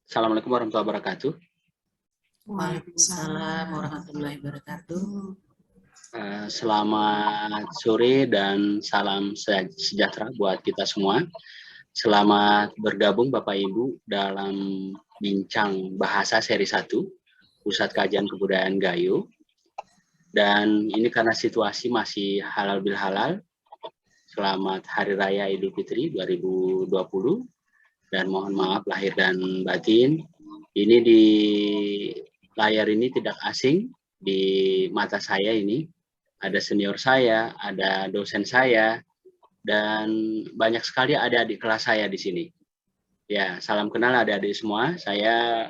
Assalamualaikum warahmatullahi wabarakatuh. Waalaikumsalam warahmatullahi wabarakatuh. Selamat sore dan salam sejahtera buat kita semua. Selamat bergabung Bapak Ibu dalam bincang bahasa seri 1, Pusat Kajian Kebudayaan Gayo. Dan ini karena situasi masih halal bil halal. Selamat Hari Raya Idul Fitri 2020. Dan mohon maaf lahir dan batin. Ini di layar ini tidak asing, di mata saya ini ada senior saya, ada dosen saya, dan banyak sekali adik-adik kelas saya di sini. Ya, salam kenal adik-adik semua. Saya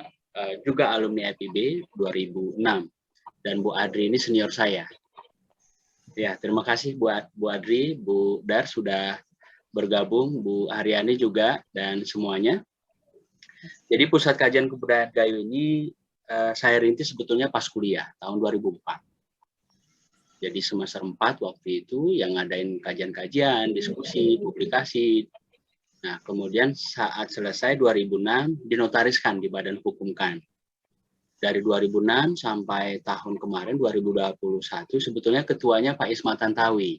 juga alumni FIB 2006 dan Bu Adri ini senior saya. Ya, terima kasih buat Bu Adri, Bu Dar sudah bergabung, Bu Haryani juga dan semuanya. Jadi Pusat Kajian Kebudayaan Gayo ini saya rintis sebetulnya pas kuliah tahun 2004. Jadi semester 4 waktu itu yang ngadain kajian-kajian, diskusi, publikasi. Nah, kemudian saat selesai 2006 dinotariskan di Badan Hukum Kan. Dari 2006 sampai tahun kemarin 2021 sebetulnya ketuanya Pak Ismat Tantawi.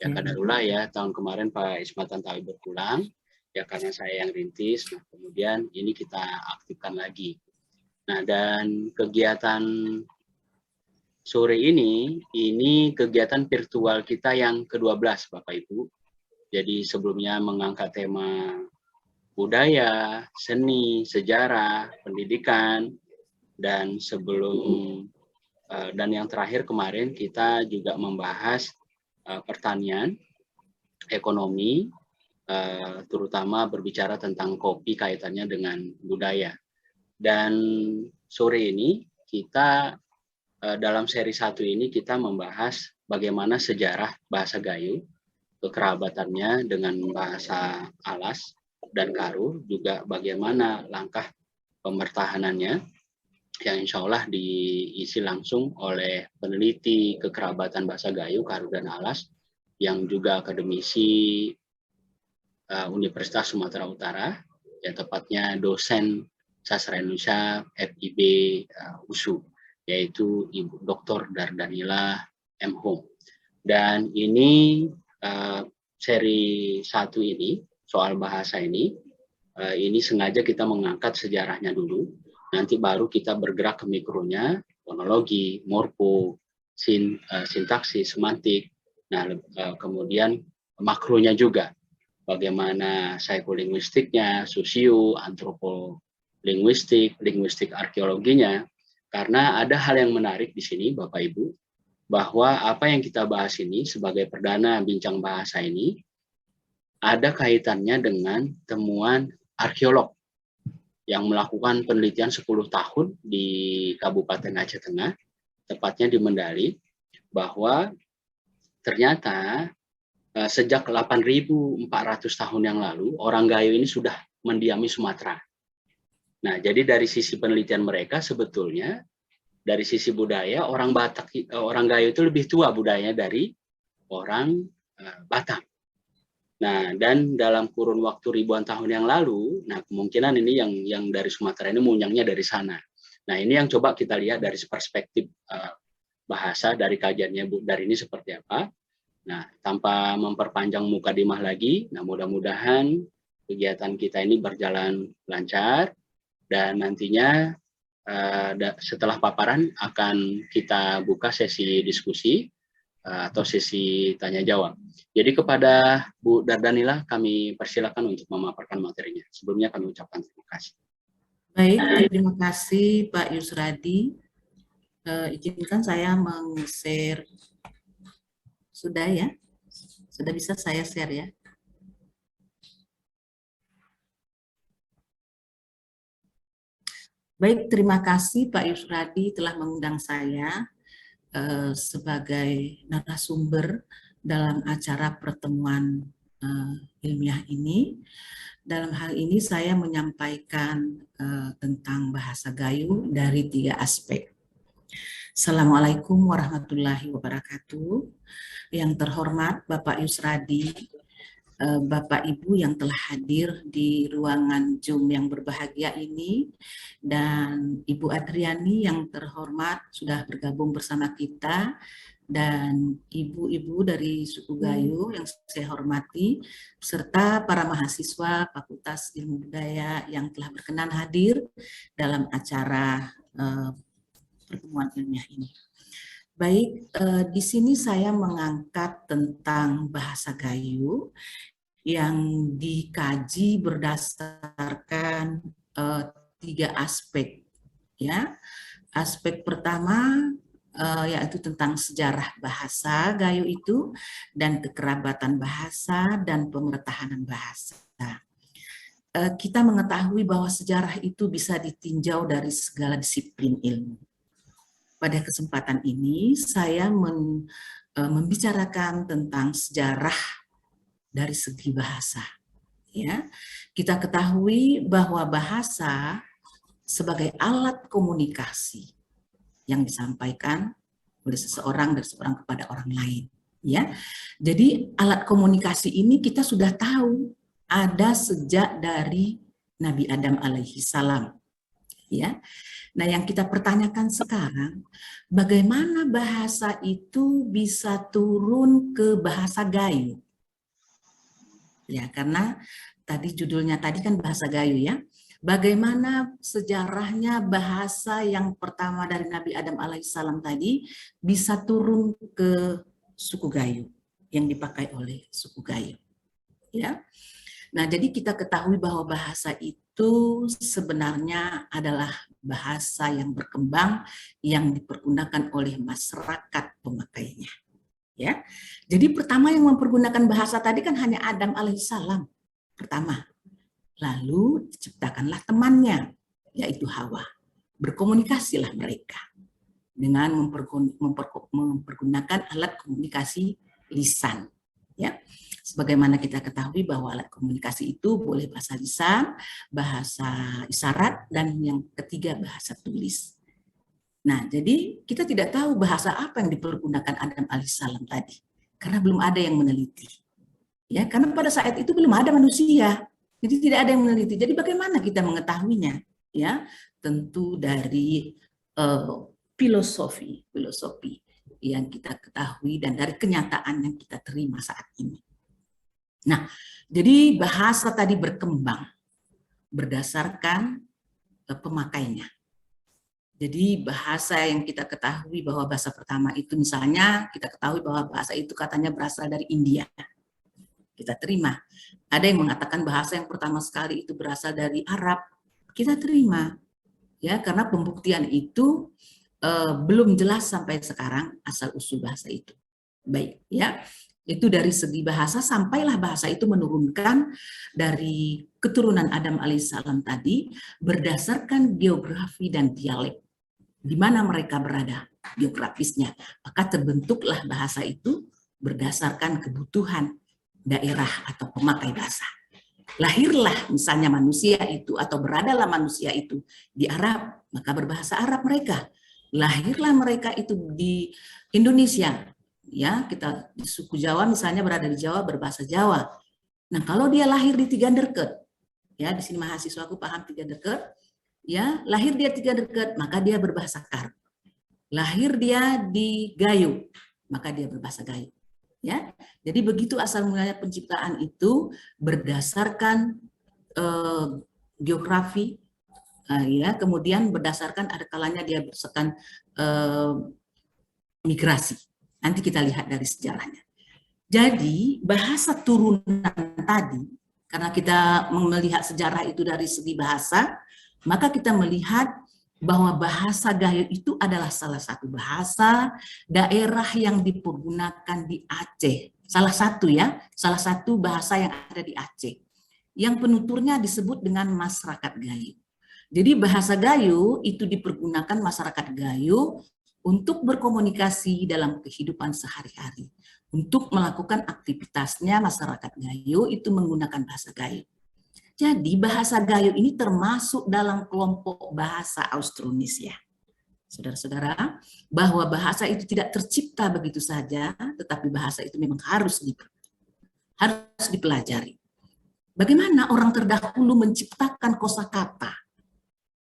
Ya kadarullah ya, tahun kemarin Pak Ismat Tantawi berpulang. Ya karena saya yang rintis, nah kemudian ini kita aktifkan lagi. Nah dan kegiatan sore ini kegiatan virtual kita yang ke-12 Bapak Ibu. Jadi sebelumnya mengangkat tema budaya, seni, sejarah, pendidikan, dan yang terakhir kemarin kita juga membahas pertanian, ekonomi, terutama berbicara tentang kopi kaitannya dengan budaya. Dan sore ini kita dalam seri 1 ini kita membahas bagaimana sejarah bahasa Gayo, kekerabatannya dengan bahasa Alas dan Karo, juga bagaimana langkah pemertahanannya yang insya Allah diisi langsung oleh peneliti kekerabatan bahasa Gayo, Karo dan Alas yang juga akademisi Universitas Sumatera Utara, yang tepatnya dosen sastra Indonesia FIB USU, yaitu Ibu Dr. Dardanila M. Hum. Dan ini seri 1 ini, soal bahasa ini sengaja kita mengangkat sejarahnya dulu, nanti baru kita bergerak ke mikronya, fonologi, morfo, sintaksis, semantik, nah kemudian makronya juga, bagaimana psikolinguistiknya, sosio, antropolinguistik, linguistik arkeologinya. Karena ada hal yang menarik di sini Bapak Ibu, bahwa apa yang kita bahas ini sebagai perdana bincang bahasa ini ada kaitannya dengan temuan arkeolog yang melakukan penelitian 10 tahun di Kabupaten Aceh Tengah, tepatnya di Mendali, bahwa ternyata sejak 8.400 tahun yang lalu, orang Gayo ini sudah mendiami Sumatera. Nah, jadi dari sisi penelitian mereka sebetulnya, dari sisi budaya, orang Batak, orang Gayo itu lebih tua budayanya dari orang Batak. Nah, dan dalam kurun waktu ribuan tahun yang lalu, nah kemungkinan ini yang dari Sumatera ini munyangnya dari sana. Nah, ini yang coba kita lihat dari perspektif bahasa, dari kajiannya Bu Dar ini seperti apa. Nah, tanpa memperpanjang mukadimah lagi, nah mudah-mudahan kegiatan kita ini berjalan lancar, dan nantinya setelah paparan akan kita buka sesi diskusi atau sesi tanya jawab. Jadi kepada Bu Dardanila kami persilakan untuk memaparkan materinya. Sebelumnya kami ucapkan terima kasih. Baik, terima kasih Pak Yusradi. Izinkan saya meng-share. Sudah ya? Sudah bisa saya share ya? Baik, terima kasih Pak Yusradi telah mengundang saya sebagai narasumber dalam acara pertemuan ilmiah ini. Dalam hal ini saya menyampaikan tentang bahasa Gayo dari 3 aspek. Assalamualaikum warahmatullahi wabarakatuh. Yang terhormat Bapak Yusradi, Bapak Ibu yang telah hadir di ruangan Zoom yang berbahagia ini, dan Ibu Adriani yang terhormat sudah bergabung bersama kita, dan ibu-ibu dari suku Gayo yang saya hormati, serta para mahasiswa Fakultas Ilmu Budaya yang telah berkenan hadir dalam acara pertemuan ilmiah ini. Baik, di sini saya mengangkat tentang bahasa Gayo yang dikaji berdasarkan 3 aspek, ya. Aspek pertama yaitu tentang sejarah bahasa Gayo itu, dan kekerabatan bahasa dan pemertahanan bahasa. Kita mengetahui bahwa sejarah itu bisa ditinjau dari segala disiplin ilmu. Pada kesempatan ini saya membicarakan tentang sejarah dari segi bahasa. Ya, kita ketahui bahwa bahasa sebagai alat komunikasi yang disampaikan oleh seseorang dari seorang kepada orang lain. Ya, jadi alat komunikasi ini kita sudah tahu ada sejak dari Nabi Adam alaihi salam. Ya, nah yang kita pertanyakan sekarang, bagaimana bahasa itu bisa turun ke bahasa Gayo? Ya, karena tadi judulnya tadi kan bahasa Gayo ya. Bagaimana sejarahnya bahasa yang pertama dari Nabi Adam alaihissalam tadi bisa turun ke suku Gayo yang dipakai oleh suku Gayo. Ya. Nah, jadi kita ketahui bahwa bahasa itu sebenarnya adalah bahasa yang berkembang yang dipergunakan oleh masyarakat pemakainya. Ya, jadi pertama yang mempergunakan bahasa tadi kan hanya Adam alaihissalam pertama. Lalu diciptakanlah temannya, yaitu Hawa. Berkomunikasilah mereka dengan mempergunakan alat komunikasi lisan. Ya, sebagaimana kita ketahui bahwa alat komunikasi itu boleh bahasa lisan, bahasa isyarat, dan yang ketiga bahasa tulis. Nah, jadi kita tidak tahu bahasa apa yang dipergunakan Adam alaihissalam tadi, karena belum ada yang meneliti. Ya, karena pada saat itu belum ada manusia, jadi tidak ada yang meneliti. Jadi bagaimana kita mengetahuinya? Ya, tentu dari filosofi yang kita ketahui dan dari kenyataan yang kita terima saat ini. Nah, jadi bahasa tadi berkembang berdasarkan pemakainya. Jadi bahasa yang kita ketahui bahwa bahasa pertama itu misalnya kita ketahui bahwa bahasa itu katanya berasal dari India. Kita terima. Ada yang mengatakan bahasa yang pertama sekali itu berasal dari Arab. Kita terima. Ya, karena pembuktian itu belum jelas sampai sekarang asal usul bahasa itu. Baik, ya. Itu dari segi bahasa, sampailah bahasa itu menurunkan dari keturunan Adam alaihissalam tadi berdasarkan geografi dan dialek di mana mereka berada geografisnya, maka terbentuklah bahasa itu berdasarkan kebutuhan daerah atau pemakai bahasa. Lahirlah misalnya manusia itu atau beradalah manusia itu di Arab, maka berbahasa Arab mereka. Lahirlah mereka itu di Indonesia, ya, kita di suku Jawa misalnya berada di Jawa berbahasa Jawa. Nah, kalau dia lahir di Tiganderket, ya, di sini mahasiswaku paham Tiganderket, ya, lahir dia Tiganderket, maka dia berbahasa Kar. Lahir dia di Gayo, maka dia berbahasa Gayo. Ya, jadi begitu asal mulanya penciptaan itu berdasarkan geografi, ya, kemudian berdasarkan ada kalanya dia berdasarkan migrasi. Nanti kita lihat dari sejarahnya. Jadi bahasa turunan tadi, karena kita melihat sejarah itu dari segi bahasa, maka kita melihat bahwa bahasa Gayo itu adalah salah satu bahasa daerah yang dipergunakan di Aceh. Salah satu bahasa yang ada di Aceh. Yang penuturnya disebut dengan masyarakat Gayo. Jadi bahasa Gayo itu dipergunakan masyarakat Gayo untuk berkomunikasi dalam kehidupan sehari-hari. Untuk melakukan aktivitasnya masyarakat Gayo itu menggunakan bahasa Gayo. Jadi bahasa Gayo ini termasuk dalam kelompok bahasa Austronesia. Saudara-saudara, bahwa bahasa itu tidak tercipta begitu saja, tetapi bahasa itu memang harus dipelajari. Bagaimana orang terdahulu menciptakan kosakata,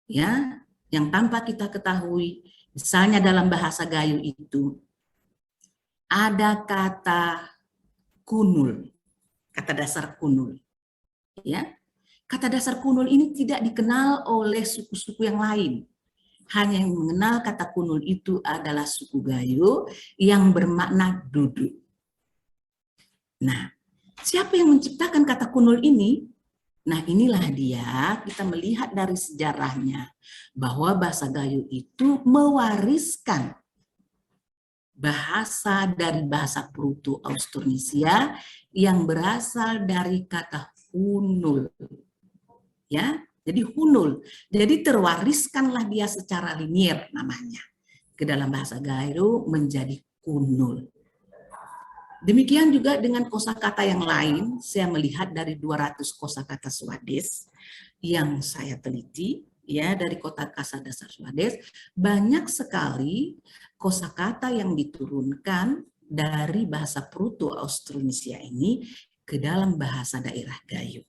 ya, yang tanpa kita ketahui. Misalnya dalam bahasa Gayo itu ada kata kunul, kata dasar kunul, ya. Kata dasar kunul ini tidak dikenal oleh suku-suku yang lain. Hanya yang mengenal kata kunul itu adalah suku Gayo yang bermakna duduk. Nah, siapa yang menciptakan kata kunul ini? Nah, inilah dia, kita melihat dari sejarahnya bahwa bahasa Gayo itu mewariskan bahasa dari bahasa Proto-Austronesia yang berasal dari kata hunul. Ya, jadi hunul. Jadi terwariskanlah dia secara linier namanya ke dalam bahasa Gayo menjadi kunul. Demikian juga dengan kosakata yang lain, saya melihat dari 200 kosakata Swades yang saya teliti, ya, dari kosakata dasar Swades, banyak sekali kosakata yang diturunkan dari bahasa Proto-Austronesia ini ke dalam bahasa daerah Gayo.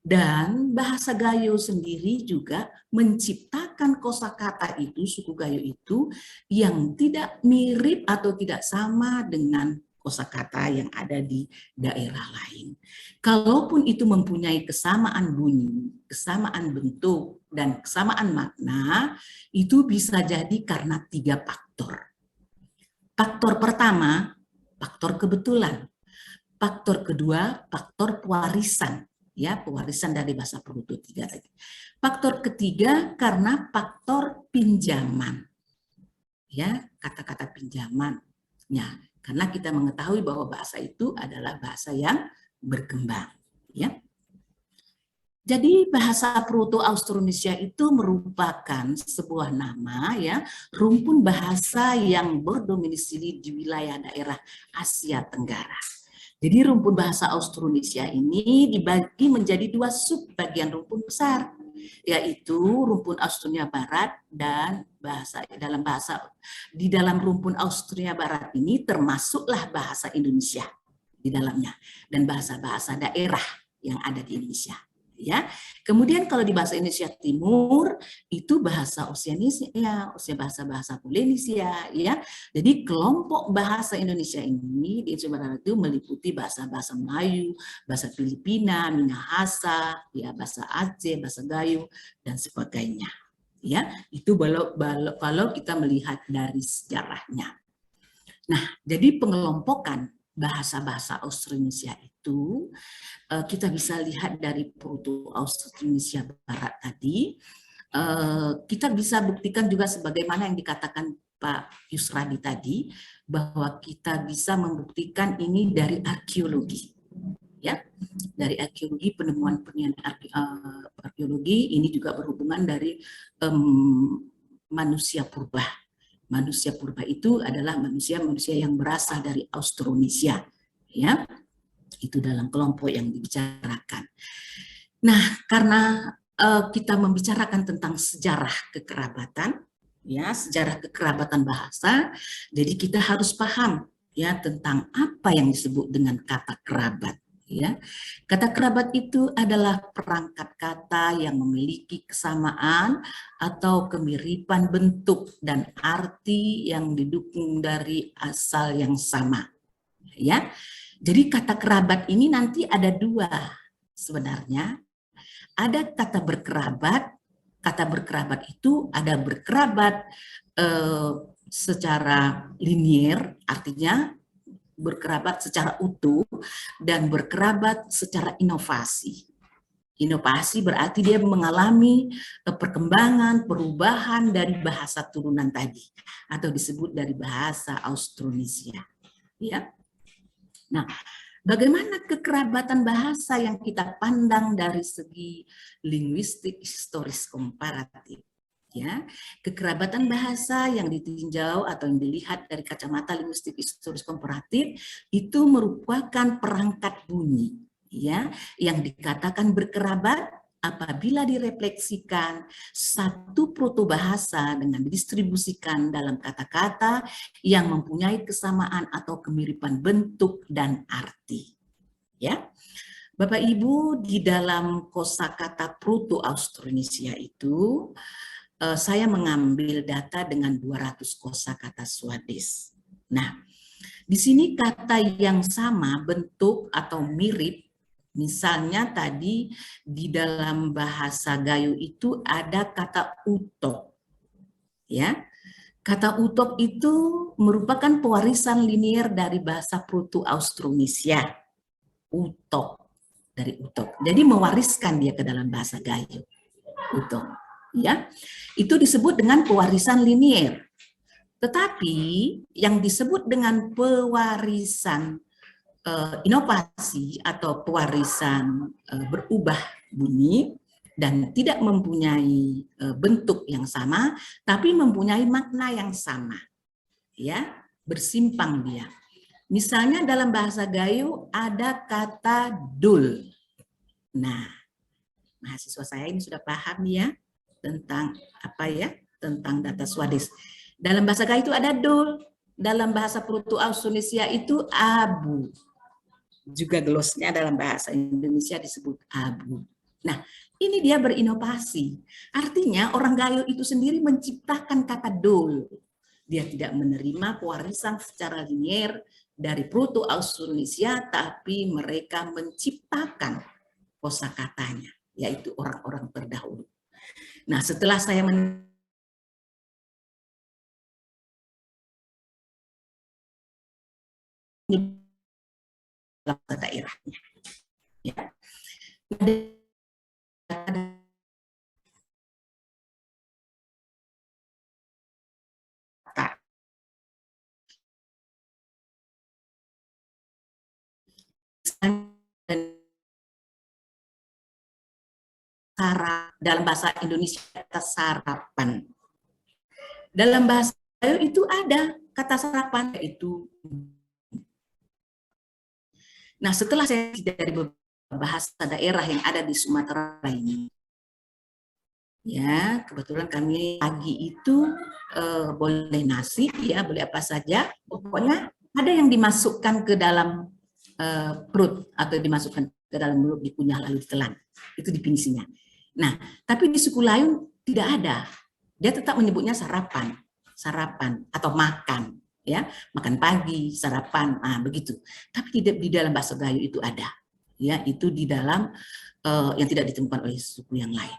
Dan bahasa Gayo sendiri juga menciptakan kosakata itu, suku Gayo itu, yang tidak mirip atau tidak sama dengan kosakata yang ada di daerah lain. Kalaupun itu mempunyai kesamaan bunyi, kesamaan bentuk, dan kesamaan makna, itu bisa jadi karena 3 faktor. Faktor pertama, faktor kebetulan. Faktor kedua, faktor pewarisan. Ya, pewarisan dari bahasa Proto 3 tadi. Faktor ketiga karena faktor pinjaman. Ya, kata-kata pinjaman. Ya, karena kita mengetahui bahwa bahasa itu adalah bahasa yang berkembang, ya. Jadi bahasa Proto-Austronesia itu merupakan sebuah nama, ya, rumpun bahasa yang berdomisili di wilayah daerah Asia Tenggara. Jadi rumpun bahasa Austronesia ini dibagi menjadi 2 subbagian rumpun besar, yaitu rumpun Austronesia Barat dan di dalam rumpun Austronesia Barat ini termasuklah bahasa Indonesia di dalamnya dan bahasa-bahasa daerah yang ada di Indonesia. Ya, kemudian kalau di bahasa Indonesia Timur itu bahasa Oseanisia, bahasa Polynesia, ya. Jadi kelompok bahasa Indonesia ini di Indonesia Barat itu meliputi bahasa-bahasa Melayu, bahasa Filipina, Minahasa, ya, bahasa Aceh, bahasa Gayo dan sebagainya. Ya, itu kalau kita melihat dari sejarahnya. Nah, jadi pengelompokan bahasa-bahasa Austronesia itu kita bisa lihat dari Proto-Austronesia Barat tadi. Kita bisa buktikan juga sebagaimana yang dikatakan Pak Yusradi tadi, bahwa kita bisa membuktikan ini dari arkeologi. Ya, dari arkeologi, penemuan arkeologi ini juga berhubungan dari manusia purba. Manusia purba itu adalah manusia-manusia yang berasal dari Austronesia, ya. Itu dalam kelompok yang dibicarakan. Nah, karena kita membicarakan tentang sejarah kekerabatan, ya, sejarah kekerabatan bahasa, jadi kita harus paham, ya, tentang apa yang disebut dengan kata kerabat. Ya, kata kerabat itu adalah perangkat kata yang memiliki kesamaan atau kemiripan bentuk dan arti yang didukung dari asal yang sama. Ya, jadi kata kerabat ini nanti ada 2 sebenarnya. Ada kata berkerabat itu ada berkerabat secara linier, artinya berkerabat secara utuh, dan berkerabat secara inovasi. Inovasi berarti dia mengalami perkembangan, perubahan dari bahasa turunan tadi, atau disebut dari bahasa Austronesia. Ya. Nah, bagaimana kekerabatan bahasa yang kita pandang dari segi linguistik historis komparatif? Ya, kekerabatan bahasa yang ditinjau atau yang dilihat dari kacamata linguistik historis komparatif itu merupakan perangkat bunyi, ya, yang dikatakan berkerabat apabila direfleksikan satu protobahasa dengan didistribusikan dalam kata-kata yang mempunyai kesamaan atau kemiripan bentuk dan arti. ya. Bapak Ibu, di dalam kosakata Proto-Austronesia itu saya mengambil data dengan 200 kosakata Swadesh. Nah, di sini kata yang sama, bentuk atau mirip, misalnya tadi di dalam bahasa Gayo itu ada kata utok. Ya, kata utok itu merupakan pewarisan linier dari bahasa Proto-Austronesia. Utok, dari utok. Jadi mewariskan dia ke dalam bahasa Gayo. Utok. Ya, itu disebut dengan pewarisan linier. Tetapi yang disebut dengan pewarisan inovasi atau pewarisan berubah bunyi dan tidak mempunyai bentuk yang sama, tapi mempunyai makna yang sama, ya, bersimpang dia. Misalnya dalam bahasa Gayo ada kata dul. Nah, mahasiswa saya ini sudah paham ya tentang apa ya, tentang data Swadesh. Dalam bahasa Gayo itu ada dul, dalam bahasa Proto-Austronesia itu abu. Juga glosnya dalam bahasa Indonesia disebut abu. Nah, ini dia berinovasi. Artinya orang Gayo itu sendiri menciptakan kata dul. Dia tidak menerima pewarisan secara linier dari Proto-Austronesia, tapi mereka menciptakan kosakatanya, yaitu orang-orang terdahulu. Nah, setelah saya daerahnya, ya. Dalam bahasa Indonesia kata sarapan. Dalam bahasa itu ada kata sarapan, yaitu. Nah, setelah saya dari bahasa daerah yang ada di Sumatera ini, ya kebetulan kami pagi itu boleh nasi, ya boleh apa saja, pokoknya ada yang dimasukkan ke dalam perut atau dimasukkan ke dalam mulut, dikunyah lalu ditelan, itu definisinya. Nah, tapi di suku lain tidak ada, dia tetap menyebutnya sarapan, sarapan atau makan, ya makan pagi, sarapan, begitu. Tapi tidak di dalam bahasa Gayo itu ada, ya itu di dalam yang tidak ditemukan oleh suku yang lain.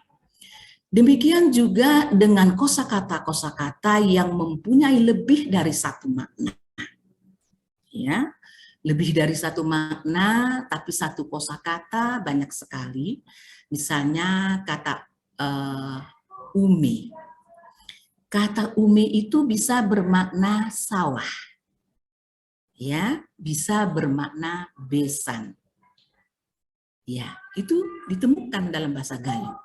Demikian juga dengan kosakata-kosakata yang mempunyai lebih dari satu makna, ya lebih dari satu makna, tapi satu kosakata banyak sekali. Misalnya kata ume. Kata ume itu bisa bermakna sawah, ya, bisa bermakna besan. Ya, itu ditemukan dalam bahasa Gayo.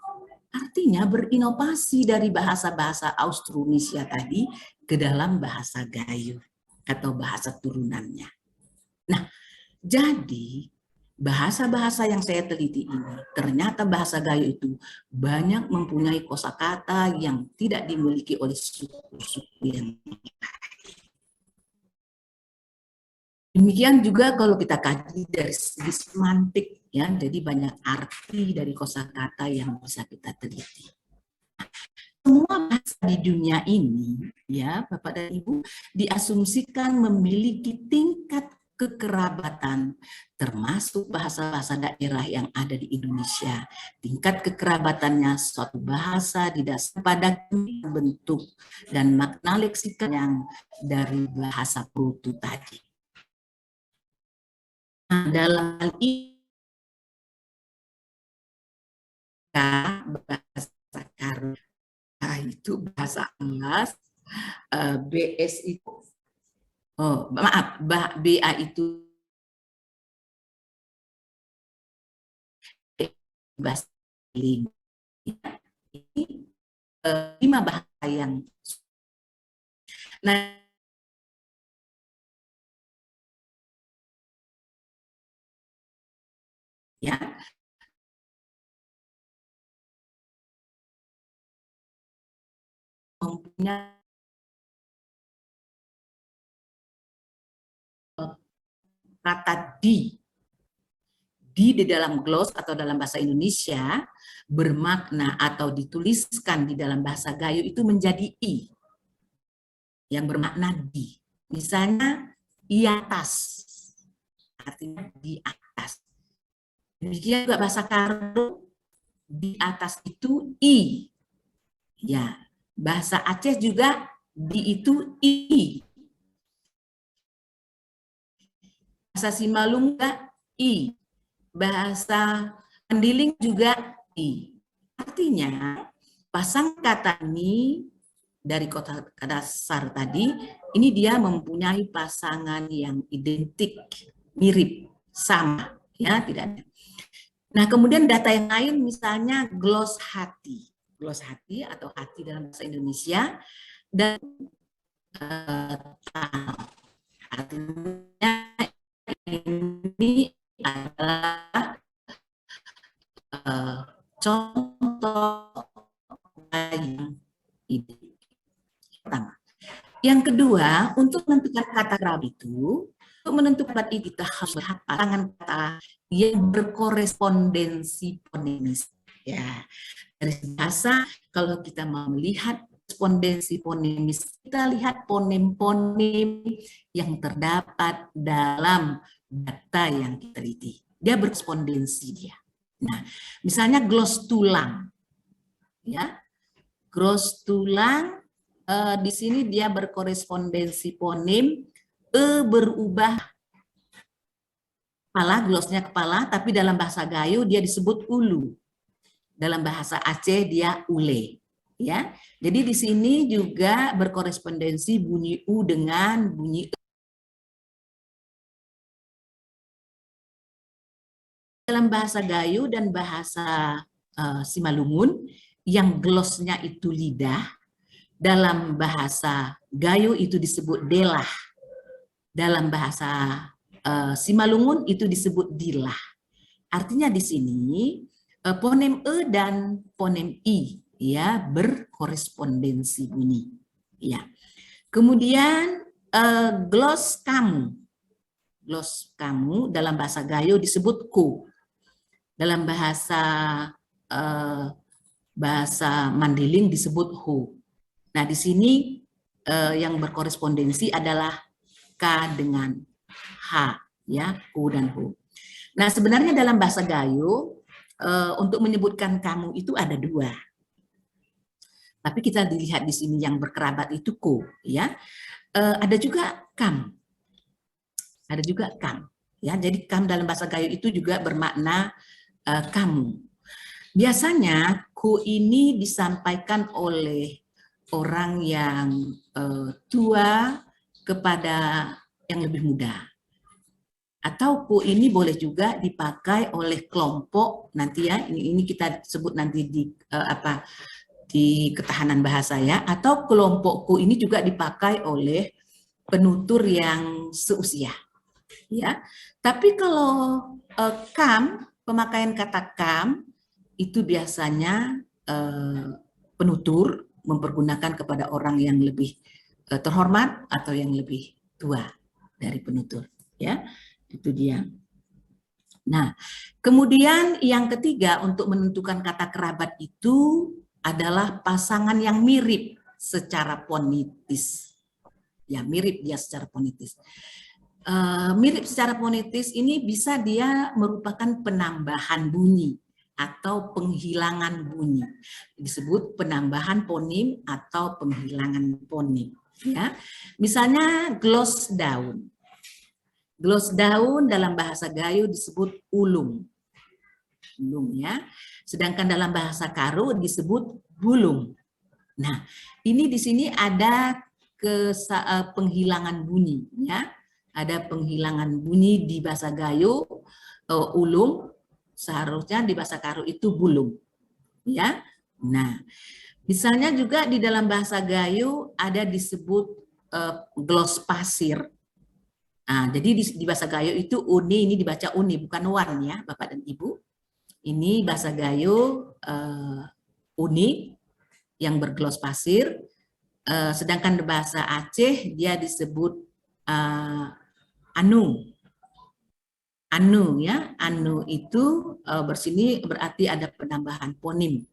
Artinya berinovasi dari bahasa-bahasa Austronesia tadi ke dalam bahasa Gayo atau bahasa turunannya. Nah, jadi bahasa-bahasa yang saya teliti ini, ternyata bahasa Gayo itu banyak mempunyai kosakata yang tidak dimiliki oleh suku-suku yang lain. Demikian juga kalau kita kaji dari segi semantik, ya, jadi banyak arti dari kosakata yang bisa kita teliti. Semua bahasa di dunia ini, ya Bapak dan Ibu, diasumsikan memiliki tingkat kekerabatan, termasuk bahasa-bahasa daerah yang ada di Indonesia. Tingkat kekerabatannya suatu bahasa didasarkan pada bentuk dan makna leksikal yang dari bahasa Proto tadi. Nah, dalam hal ini bahasa karya itu bahasa Anglas, BS itu, maaf, BA itu bahasa ini 5 bahasa yang, nah ya mempunyai kata di, di dalam glos atau dalam bahasa Indonesia bermakna atau dituliskan di dalam bahasa Gayo itu menjadi I yang bermakna di. Misalnya i atas, artinya di atas. Demikian juga bahasa Karo, di atas itu i. Ya, bahasa Aceh juga di itu i. Bahasa Simalung juga i. Bahasa Mandiling juga i. Artinya pasang kata ini dari kota dasar tadi, ini dia mempunyai pasangan yang identik, mirip, sama, ya tidak ada. Nah, kemudian data yang lain misalnya glos hati atau hati dalam bahasa Indonesia, dan artinya ini adalah contoh yang ini. Pertama. Yang kedua, untuk menentukan kata kerabat itu, untuk menentukan itu kita harus melihat pasangan kata yang berkorespondensi fonemis. Ya, dari bahasa kalau kita mau melihat korespondensi fonemis, kita lihat fonem-fonem yang terdapat dalam data yang kita teliti. Dia berkorespondensi dia. Nah, misalnya glos tulang, ya, glos tulang. Di sini dia berkorespondensi fonem berubah kepala, glosnya kepala, tapi dalam bahasa Gayo dia disebut ulu. Dalam bahasa Aceh dia ule, ya. Jadi di sini juga berkorespondensi bunyi u dengan bunyi e. Dalam bahasa Gayo dan bahasa Simalungun yang glosnya itu lidah, dalam bahasa Gayo itu disebut delah. Dalam bahasa Simalungun itu disebut dilah. Artinya di sini fonem e dan fonem i ya berkorespondensi bunyi. Ya. Kemudian glos kamu. Glos kamu dalam bahasa Gayo disebut ku. Dalam bahasa Mandiling disebut hu. Nah, di sini yang berkorespondensi adalah K dengan H, ya, ku dan hu. Nah, sebenarnya dalam bahasa Gayo, untuk menyebutkan kamu itu ada dua. Tapi kita dilihat di sini yang berkerabat itu ku, ya. Ada juga kam. Ada juga kam. Ya, jadi kam dalam bahasa Gayo itu juga bermakna kamu. Biasanya ku ini disampaikan oleh orang yang tua kepada yang lebih muda. Atau ku ini boleh juga dipakai oleh kelompok nanti ya, ini kita sebut nanti di ketahanan bahasa ya, atau kelompok ku ini juga dipakai oleh penutur yang seusia. Ya. Tapi kalau kam, pemakaian kata kam itu biasanya penutur mempergunakan kepada orang yang lebih terhormat atau yang lebih tua dari penutur, ya. Itu dia. Nah, kemudian yang ketiga untuk menentukan kata kerabat itu adalah pasangan yang mirip secara fonetis. Ya, mirip dia secara fonetis. Mirip secara fonetis ini bisa dia merupakan penambahan bunyi atau penghilangan bunyi. Disebut penambahan fonem atau penghilangan fonem. Ya. Misalnya glos daun. Glos daun dalam bahasa Gayo disebut ulung. Ulung ya. Sedangkan dalam bahasa Karo disebut bulung. Nah, ini di sini ada penghilangan bunyi ya. Ada penghilangan bunyi di bahasa Gayo ulung, seharusnya di bahasa Karo itu bulung. Ya. Nah, misalnya juga di dalam bahasa Gayo ada disebut glos pasir. Nah, jadi di bahasa Gayo itu uni, ini dibaca uni, bukan wan ya, Bapak dan Ibu. Ini bahasa Gayo uni yang berglos pasir, sedangkan di bahasa Aceh dia disebut anu. anu ya. Anu itu bersini berarti ada penambahan fonim.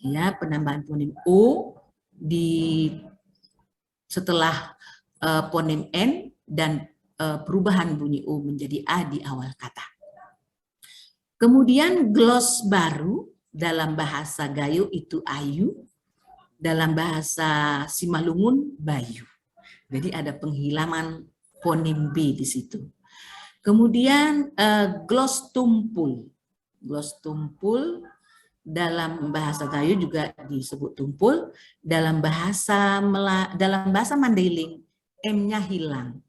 Ya, penambahan fonim O di setelah fonem N dan perubahan bunyi U menjadi A di awal kata. Kemudian glos baru dalam bahasa Gayo itu ayu, dalam bahasa Simalungun bayu. Jadi ada penghilangan fonem B di situ. Kemudian glos tumpul. Glos tumpul dalam bahasa Gayo juga disebut tumpul, dalam bahasa Mandailing M-nya hilang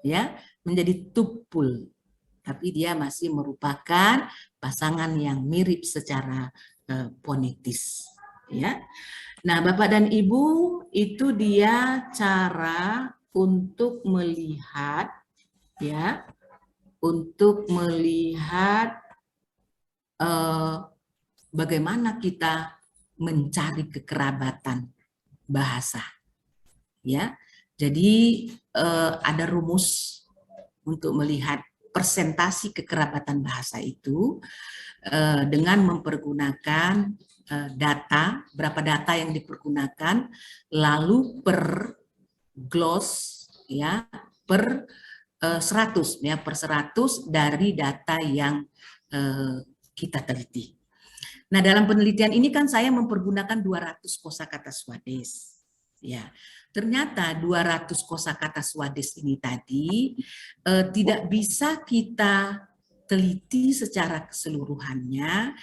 ya, menjadi tupul. Tapi dia masih merupakan pasangan yang mirip secara fonetis ya. Nah, Bapak dan Ibu, itu dia cara untuk melihat ya, untuk melihat bagaimana kita mencari kekerabatan bahasa. Ya, jadi ada rumus untuk melihat presentasi kekerabatan bahasa itu dengan mempergunakan data, berapa data yang dipergunakan, lalu per glos ya, per 100 ya, per 100 dari data yang kita teliti. Nah, dalam penelitian ini kan saya mempergunakan 200 kosakata Swades. Ya, ternyata 200 kosakata Swades ini tadi tidak bisa kita teliti secara keseluruhannya,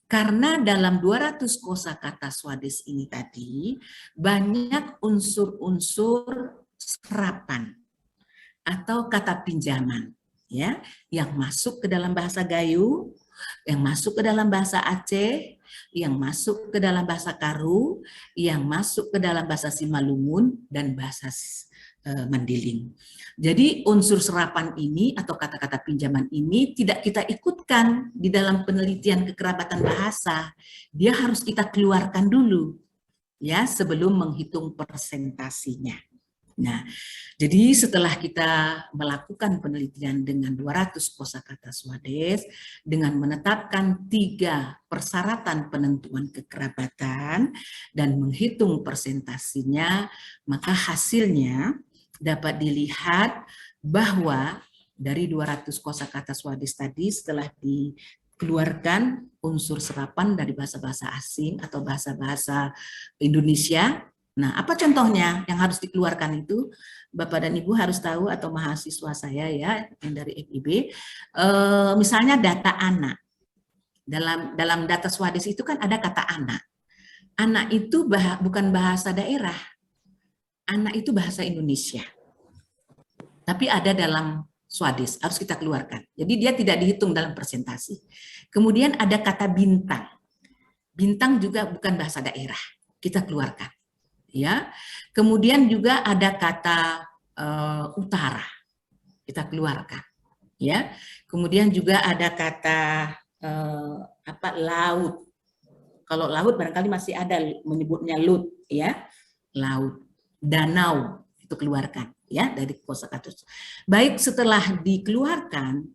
karena dalam 200 kosakata Swades ini tadi banyak unsur-unsur serapan atau kata pinjaman ya, yang masuk ke dalam bahasa Gayo, yang masuk ke dalam bahasa Aceh, yang masuk ke dalam bahasa Karu, yang masuk ke dalam bahasa Simalungun, dan bahasa Mandailing. Jadi unsur serapan ini atau kata-kata pinjaman ini tidak kita ikutkan di dalam penelitian kekerabatan bahasa. Dia harus kita keluarkan dulu ya sebelum menghitung persentasinya. Nah, jadi setelah kita melakukan penelitian dengan 200 kosakata Swades, dengan menetapkan 3 persyaratan penentuan kekerabatan dan menghitung persentasinya, maka hasilnya dapat dilihat bahwa dari 200 kosakata Swades tadi setelah dikeluarkan unsur serapan dari bahasa-bahasa asing atau bahasa-bahasa Indonesia. Nah, apa contohnya yang harus dikeluarkan itu? Bapak dan Ibu harus tahu, atau mahasiswa saya ya yang dari FIB, misalnya data anak. Dalam data Swades itu kan ada kata anak. Anak itu bukan bahasa daerah. Anak itu bahasa Indonesia. Tapi ada dalam Swades, harus kita keluarkan. Jadi dia tidak dihitung dalam persentasi. Kemudian ada kata bintang. Bintang juga bukan bahasa daerah. Kita keluarkan. Ya, kemudian juga ada kata utara, kita keluarkan, ya. Kemudian juga ada kata laut. Kalau laut barangkali masih ada menyebutnya lut, ya, laut. Danau itu keluarkan, ya, dari kosakata. Baik, setelah dikeluarkan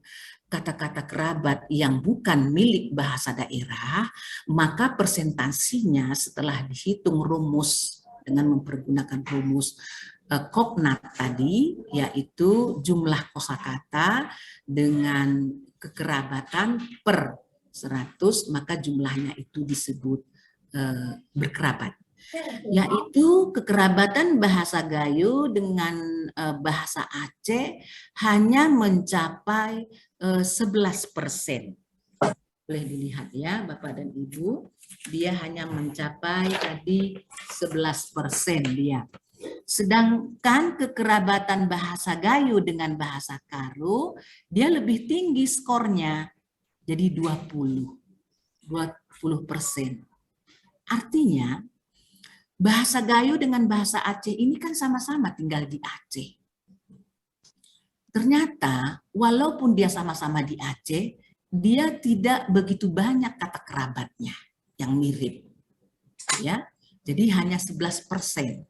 kata-kata kerabat yang bukan milik bahasa daerah, maka persentasinya setelah dihitung rumus dengan mempergunakan rumus Cognat tadi, yaitu jumlah kosakata dengan kekerabatan per 100, maka jumlahnya itu disebut berkerabat. Yaitu kekerabatan bahasa Gayo dengan bahasa Aceh hanya mencapai 11%. Boleh dilihat ya Bapak dan Ibu, dia hanya mencapai tadi 11% dia. Sedangkan kekerabatan bahasa Gayo dengan bahasa Karo, dia lebih tinggi skornya, jadi 20%. Artinya, bahasa Gayo dengan bahasa Aceh ini kan sama-sama tinggal di Aceh. Ternyata, walaupun dia sama-sama di Aceh, dia tidak begitu banyak kata kerabatnya yang mirip. Ya, jadi hanya 11%.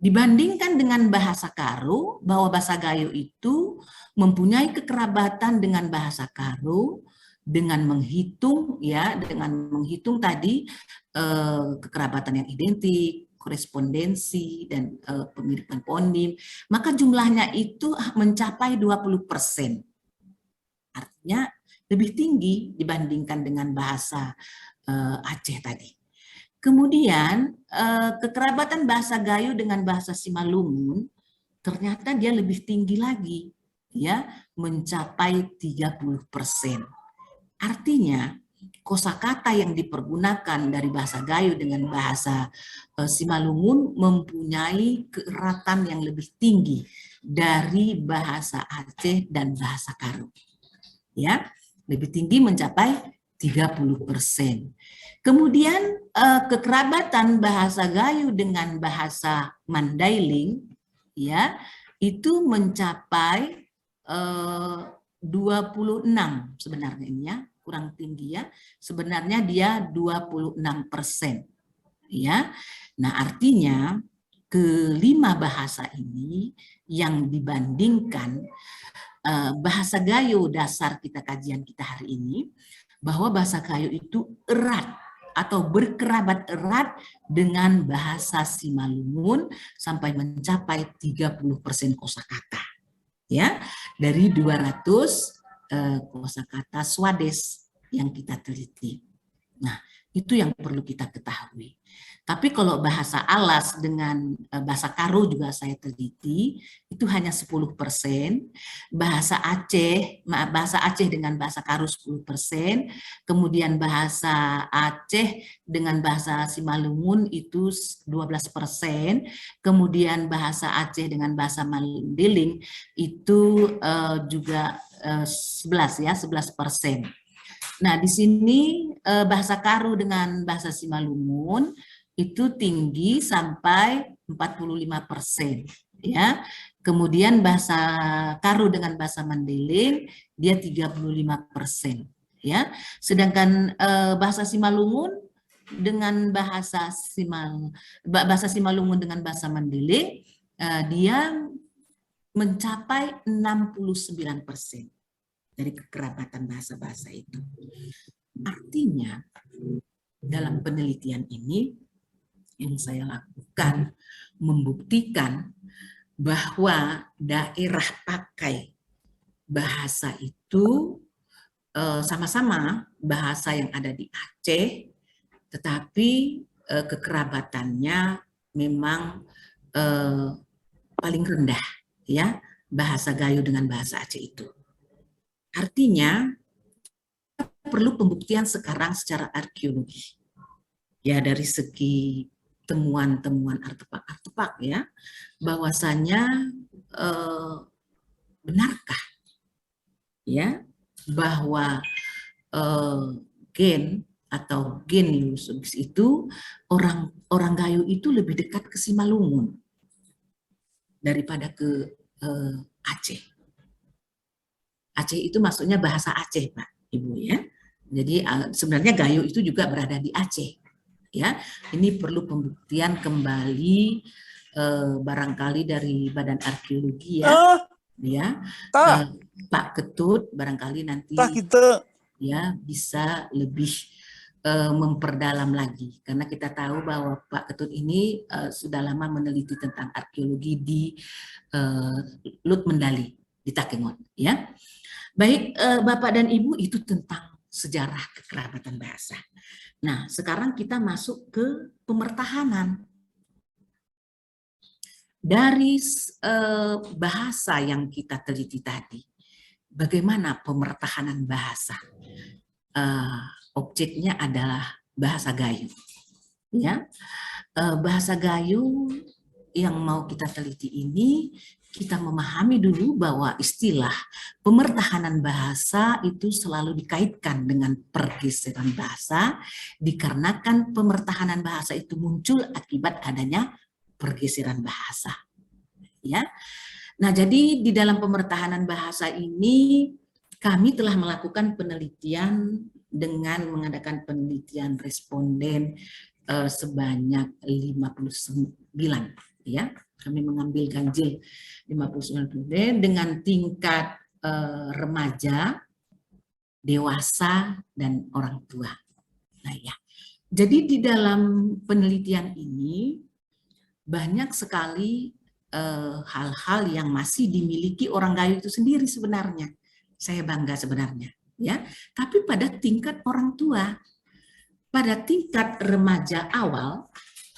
dibandingkan dengan bahasa Karo, bahwa bahasa Gayo itu mempunyai kekerabatan dengan bahasa Karo dengan menghitung tadi kekerabatan yang identik, korespondensi dan pemiripan fonim, maka jumlahnya itu mencapai 20%. Artinya lebih tinggi dibandingkan dengan bahasa Aceh tadi. Kemudian kekerabatan bahasa Gayo dengan bahasa Simalungun ternyata dia lebih tinggi lagi, ya, mencapai 30%. Artinya kosakata yang dipergunakan dari bahasa Gayo dengan bahasa Simalungun mempunyai keeratan yang lebih tinggi dari bahasa Aceh dan bahasa Karo. Ya, lebih tinggi mencapai 30%. Kemudian kekerabatan bahasa Gayo dengan bahasa Mandailing, ya, itu mencapai 26 sebenarnya ini, ya, kurang tinggi, ya. Sebenarnya dia 26%, ya. Nah, artinya kelima bahasa ini yang dibandingkan bahasa Gayo dasar kajian kita hari ini, bahwa bahasa Gayo itu erat atau berkerabat erat dengan bahasa Simalungun sampai mencapai 30% kosakata, ya, dari 200 kosakata Swades yang kita teliti. Nah, itu yang perlu kita ketahui. Tapi kalau bahasa Alas dengan bahasa Karo juga saya teliti, itu hanya 10%. Bahasa Aceh dengan bahasa Karo 10%. Kemudian bahasa Aceh dengan bahasa Simalungun itu 12%. Kemudian bahasa Aceh dengan bahasa Mandailing itu juga 11%. Nah, di sini bahasa Karo dengan bahasa Simalungun itu tinggi sampai 45%, ya. Kemudian bahasa Karo dengan bahasa Mandailing dia 35%, ya. Sedangkan bahasa Simalungun dengan bahasa Simalungun dengan bahasa Mandailing dia mencapai 69% dari kekerabatan bahasa-bahasa itu. Artinya dalam penelitian ini yang saya lakukan membuktikan bahwa daerah pakai bahasa itu sama-sama bahasa yang ada di Aceh, tetapi kekerabatannya memang paling rendah, ya, bahasa Gayo dengan bahasa Aceh itu. Artinya perlu pembuktian sekarang secara arkeologi, ya, dari segi temuan-temuan artefak-artefak, ya, bahwasanya benarkah, ya, bahwa gen atau genius itu orang Gayo itu lebih dekat ke Simalungun daripada ke Aceh. Aceh itu maksudnya bahasa Aceh, Pak, Ibu, ya. Jadi sebenarnya Gayo itu juga berada di Aceh, ya. Ini perlu pembuktian kembali barangkali dari Badan Arkeologi, ya, Pak Ketut barangkali nanti ya bisa lebih memperdalam lagi, karena kita tahu bahwa Pak Ketut ini sudah lama meneliti tentang arkeologi di Lut Mendali di Takengon, ya. Baik, Bapak dan Ibu, itu tentang sejarah kekerabatan bahasa. Nah, sekarang kita masuk ke pemertahanan. Dari bahasa yang kita teliti tadi, bagaimana pemertahanan bahasa? Objeknya adalah bahasa Gayo. Ya, bahasa Gayo yang mau kita teliti ini, kita memahami dulu bahwa istilah pemertahanan bahasa itu selalu dikaitkan dengan pergeseran bahasa, dikarenakan pemertahanan bahasa itu muncul akibat adanya pergeseran bahasa. Ya, nah, jadi di dalam pemertahanan bahasa ini kami telah melakukan penelitian dengan mengadakan penelitian responden sebanyak 59, ya. Kami mengambil ganjil 59% dengan tingkat remaja, dewasa, dan orang tua. Nah ya, jadi di dalam penelitian ini banyak sekali hal-hal yang masih dimiliki orang Gayo itu sendiri sebenarnya. Saya bangga sebenarnya, ya. Tapi pada tingkat orang tua, pada tingkat remaja awal.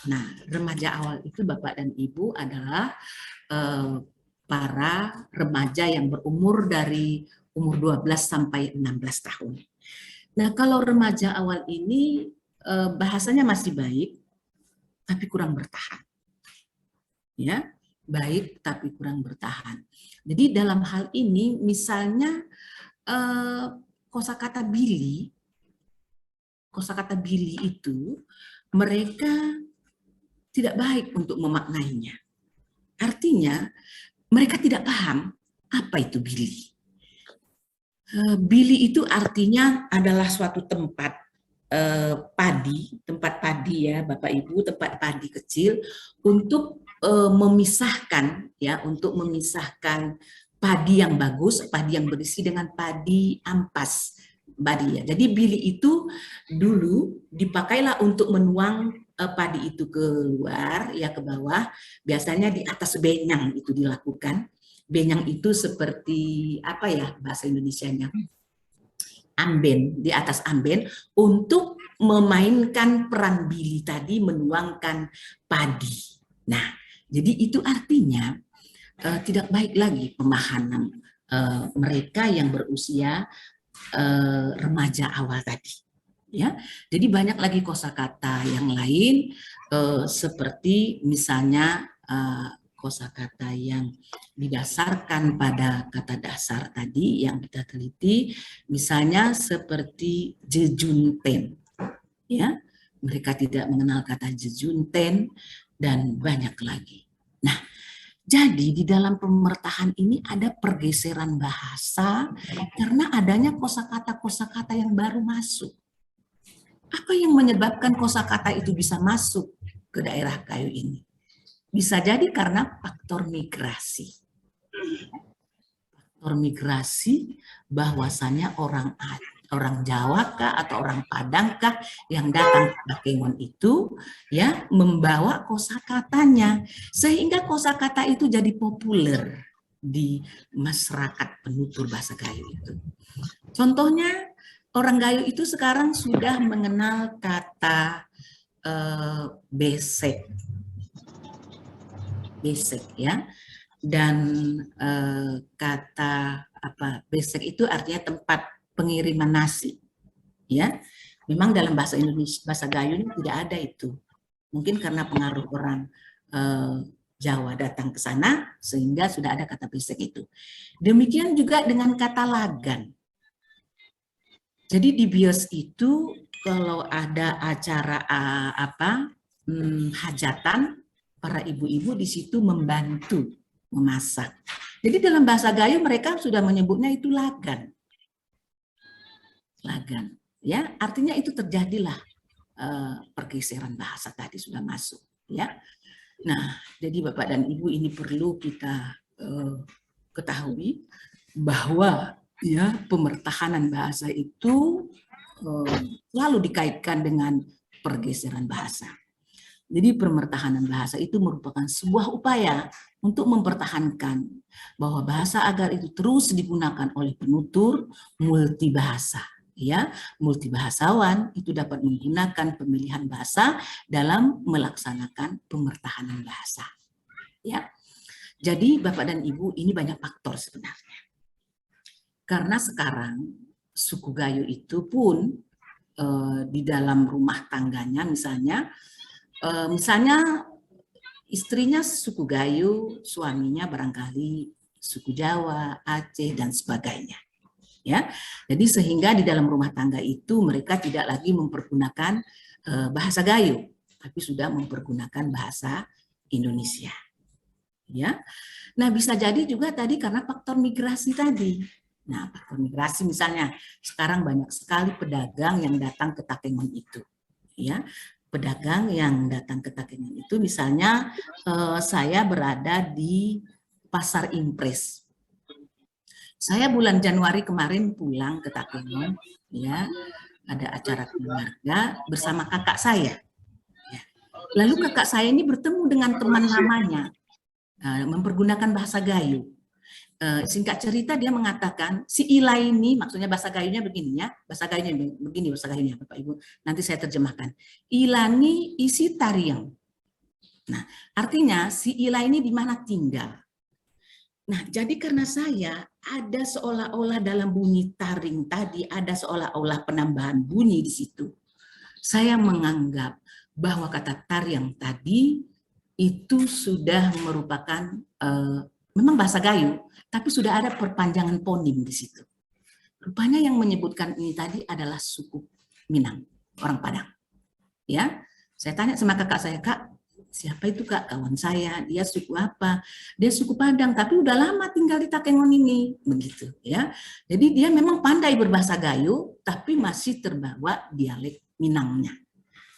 Nah, remaja awal itu Bapak dan Ibu adalah para remaja yang berumur dari umur 12 sampai 16 tahun. Nah, kalau remaja awal ini bahasanya masih baik, tapi kurang bertahan. Ya, baik tapi kurang bertahan. Jadi dalam hal ini misalnya kosakata Bili itu mereka tidak baik untuk memaknainya. Artinya mereka tidak paham apa itu Bili. Bili itu artinya adalah suatu tempat tempat padi ya Bapak Ibu, tempat padi kecil untuk memisahkan padi yang bagus, padi yang berisi dengan padi ampas. Ya. Jadi bili itu dulu dipakailah untuk menuang padi itu keluar ya ke bawah, biasanya di atas benyang itu dilakukan. Benyang itu seperti apa ya bahasa Indonesianya? Amben, di atas amben untuk memainkan peran bili tadi menuangkan padi. Nah, jadi itu artinya tidak baik lagi pemahaman mereka yang berusia remaja awal tadi. Ya, jadi banyak lagi kosakata yang lain seperti misalnya kosakata yang didasarkan pada kata dasar tadi yang kita teliti, misalnya seperti jejunten, ya, mereka tidak mengenal kata jejunten dan banyak lagi. Nah, jadi di dalam pemertahan ini ada pergeseran bahasa karena adanya kosakata-kosakata yang baru masuk. Apa yang menyebabkan kosakata itu bisa masuk ke daerah Gayo ini? Bisa jadi karena faktor migrasi. Faktor migrasi bahwasanya orang Jawa kah atau orang Padang kah yang datang ke Takengon itu ya membawa kosakatanya sehingga kosakata itu jadi populer di masyarakat penutur bahasa Gayo itu. Contohnya orang Gayo itu sekarang sudah mengenal kata besek ya, dan kata besek itu artinya tempat pengiriman nasi ya. Memang dalam bahasa Indonesia, bahasa Gayo ini tidak ada itu, mungkin karena pengaruh orang Jawa datang ke sana sehingga sudah ada kata besek itu. Demikian juga dengan kata lagan. Jadi di bios itu kalau ada acara hajatan, para ibu-ibu di situ membantu memasak. Jadi dalam bahasa Gayo mereka sudah menyebutnya itu lagan. Lagan, ya, artinya itu terjadilah pergeseran bahasa tadi sudah masuk, ya. Nah, jadi Bapak dan Ibu ini perlu kita ketahui bahwa ya pemertahanan bahasa itu selalu dikaitkan dengan pergeseran bahasa. Jadi pemertahanan bahasa itu merupakan sebuah upaya untuk mempertahankan bahwa bahasa agar itu terus digunakan oleh penutur multibahasa. Ya, multibahasawan itu dapat menggunakan pemilihan bahasa dalam melaksanakan pemertahanan bahasa. Ya, jadi Bapak dan Ibu ini banyak faktor sebenarnya. Karena sekarang suku Gayo itu pun di dalam rumah tangganya misalnya istrinya suku Gayo, suaminya barangkali suku Jawa, Aceh dan sebagainya. Ya, jadi sehingga di dalam rumah tangga itu mereka tidak lagi mempergunakan bahasa Gayo, tapi sudah mempergunakan bahasa Indonesia. Ya, nah bisa jadi juga tadi karena faktor migrasi tadi. Nah, faktor migrasi misalnya sekarang banyak sekali pedagang yang datang ke Takengon itu, ya. pedagang yang datang ke Takengon itu, misalnya saya berada di Pasar Impres. Saya bulan Januari kemarin pulang ke Takengon, ya, ada acara keluarga bersama kakak saya. Ya. Lalu kakak saya ini bertemu dengan teman lamanya, mempergunakan bahasa Gayo. Singkat cerita dia mengatakan si Ila ini, maksudnya bahasa Gayunya begini ya, bahasa Gayunya begini, bahasa Gayunya Bapak Ibu, nanti saya terjemahkan. Ila ini isi tariang. Nah, artinya si Ila ini di mana tinggal. Nah, jadi karena saya ada seolah-olah dalam bunyi taring tadi, ada seolah-olah penambahan bunyi di situ. Saya menganggap bahwa kata tariang tadi itu sudah merupakan memang bahasa Gayo, tapi sudah ada perpanjangan ponim di situ. Rupanya yang menyebutkan ini tadi adalah suku Minang, orang Padang. Ya, saya tanya sama kakak saya, Kak, siapa itu Kak? Kawan saya, dia suku apa? Dia suku Padang, tapi udah lama tinggal di Takengon ini, begitu ya. Jadi dia memang pandai berbahasa Gayo, tapi masih terbawa dialek Minangnya.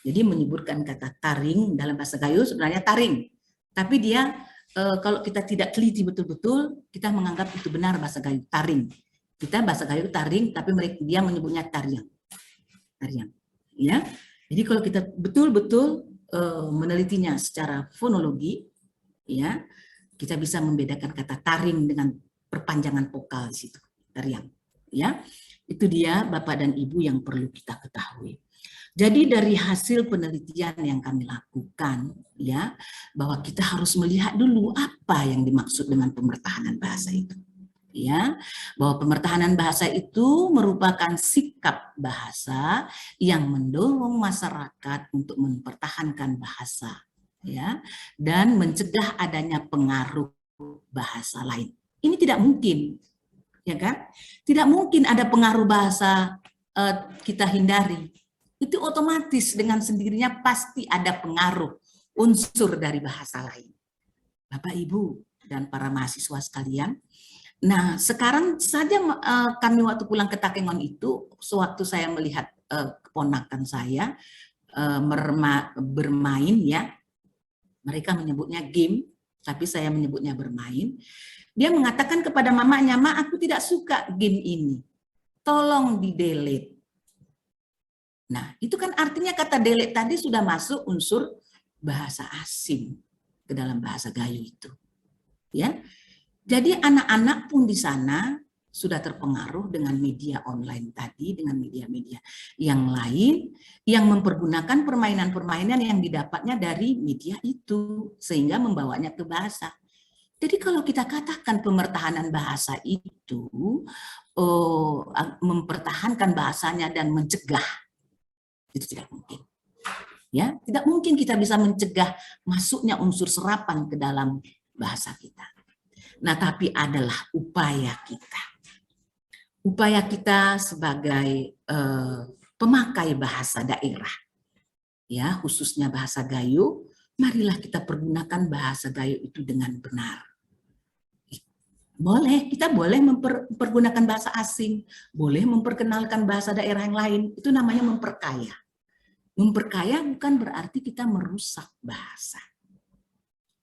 Jadi menyebutkan kata taring dalam bahasa Gayo sebenarnya taring, tapi dia kalau kita tidak teliti betul-betul, kita menganggap itu benar bahasa Gayo, taring. Kita bahasa Gayo taring, tapi dia menyebutnya tariang. Tariang. Ya. Jadi kalau kita betul-betul menelitinya secara fonologi, ya, kita bisa membedakan kata taring dengan perpanjangan vokal di situ, tariang. Ya. Itu dia Bapak dan Ibu yang perlu kita ketahui. Jadi dari hasil penelitian yang kami lakukan, ya, bahwa kita harus melihat dulu apa yang dimaksud dengan pemertahanan bahasa itu, ya, bahwa pemertahanan bahasa itu merupakan sikap bahasa yang mendorong masyarakat untuk mempertahankan bahasa, ya, dan mencegah adanya pengaruh bahasa lain. Ini tidak mungkin, ya kan? Tidak mungkin ada pengaruh bahasa kita hindari. Itu otomatis dengan sendirinya pasti ada pengaruh unsur dari bahasa lain. Bapak, Ibu, dan para mahasiswa sekalian, nah sekarang saja kami waktu pulang ke Takengon itu, sewaktu saya melihat keponakan saya bermain, ya, mereka menyebutnya game, tapi saya menyebutnya bermain. Dia mengatakan kepada mamanya, "Ma, aku tidak suka game ini, tolong di-delete." Nah, itu kan artinya kata delete tadi sudah masuk unsur bahasa asing ke dalam bahasa Gayo itu. Ya. Jadi anak-anak pun di sana sudah terpengaruh dengan media online tadi, dengan media-media yang lain yang mempergunakan permainan-permainan yang didapatnya dari media itu sehingga membawanya ke bahasa. Jadi kalau kita katakan pemertahanan bahasa itu mempertahankan bahasanya dan mencegah, itu tidak mungkin. Ya, tidak mungkin kita bisa mencegah masuknya unsur serapan ke dalam bahasa kita. Nah, tapi adalah upaya kita. Upaya kita sebagai pemakai bahasa daerah, ya, khususnya bahasa Gayo, marilah kita pergunakan bahasa Gayo itu dengan benar. Boleh, kita boleh mempergunakan bahasa asing, boleh memperkenalkan bahasa daerah yang lain, itu namanya memperkaya. Memperkaya bukan berarti kita merusak bahasa.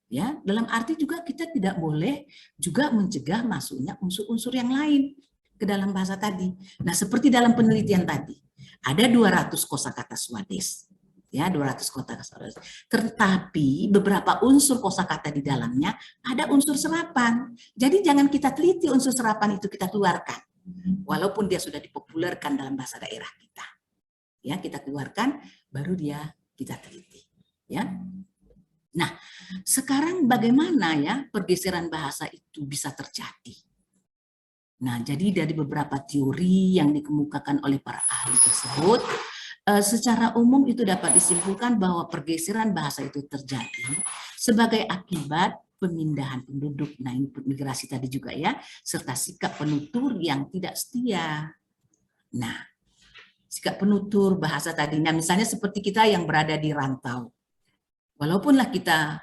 Ya, dalam arti juga kita tidak boleh juga mencegah masuknya unsur-unsur yang lain ke dalam bahasa tadi. Nah, seperti dalam penelitian tadi, ada 200 kosakata Swades. Ya, 200 kosakata Swades. Tetapi beberapa unsur kosakata di dalamnya ada unsur serapan. Jadi jangan kita teliti unsur serapan itu kita keluarkan. Walaupun dia sudah dipopulerkan dalam bahasa daerah kita. Ya, kita keluarkan baru dia kita teliti, ya. Nah, sekarang bagaimana ya pergeseran bahasa itu bisa terjadi? Nah, jadi dari beberapa teori yang dikemukakan oleh para ahli tersebut, secara umum itu dapat disimpulkan bahwa pergeseran bahasa itu terjadi sebagai akibat pemindahan penduduk, nah ini migrasi tadi juga ya, serta sikap penutur yang tidak setia. Nah, sikap penutur bahasa tadinya, misalnya seperti kita yang berada di rantau, walaupunlah kita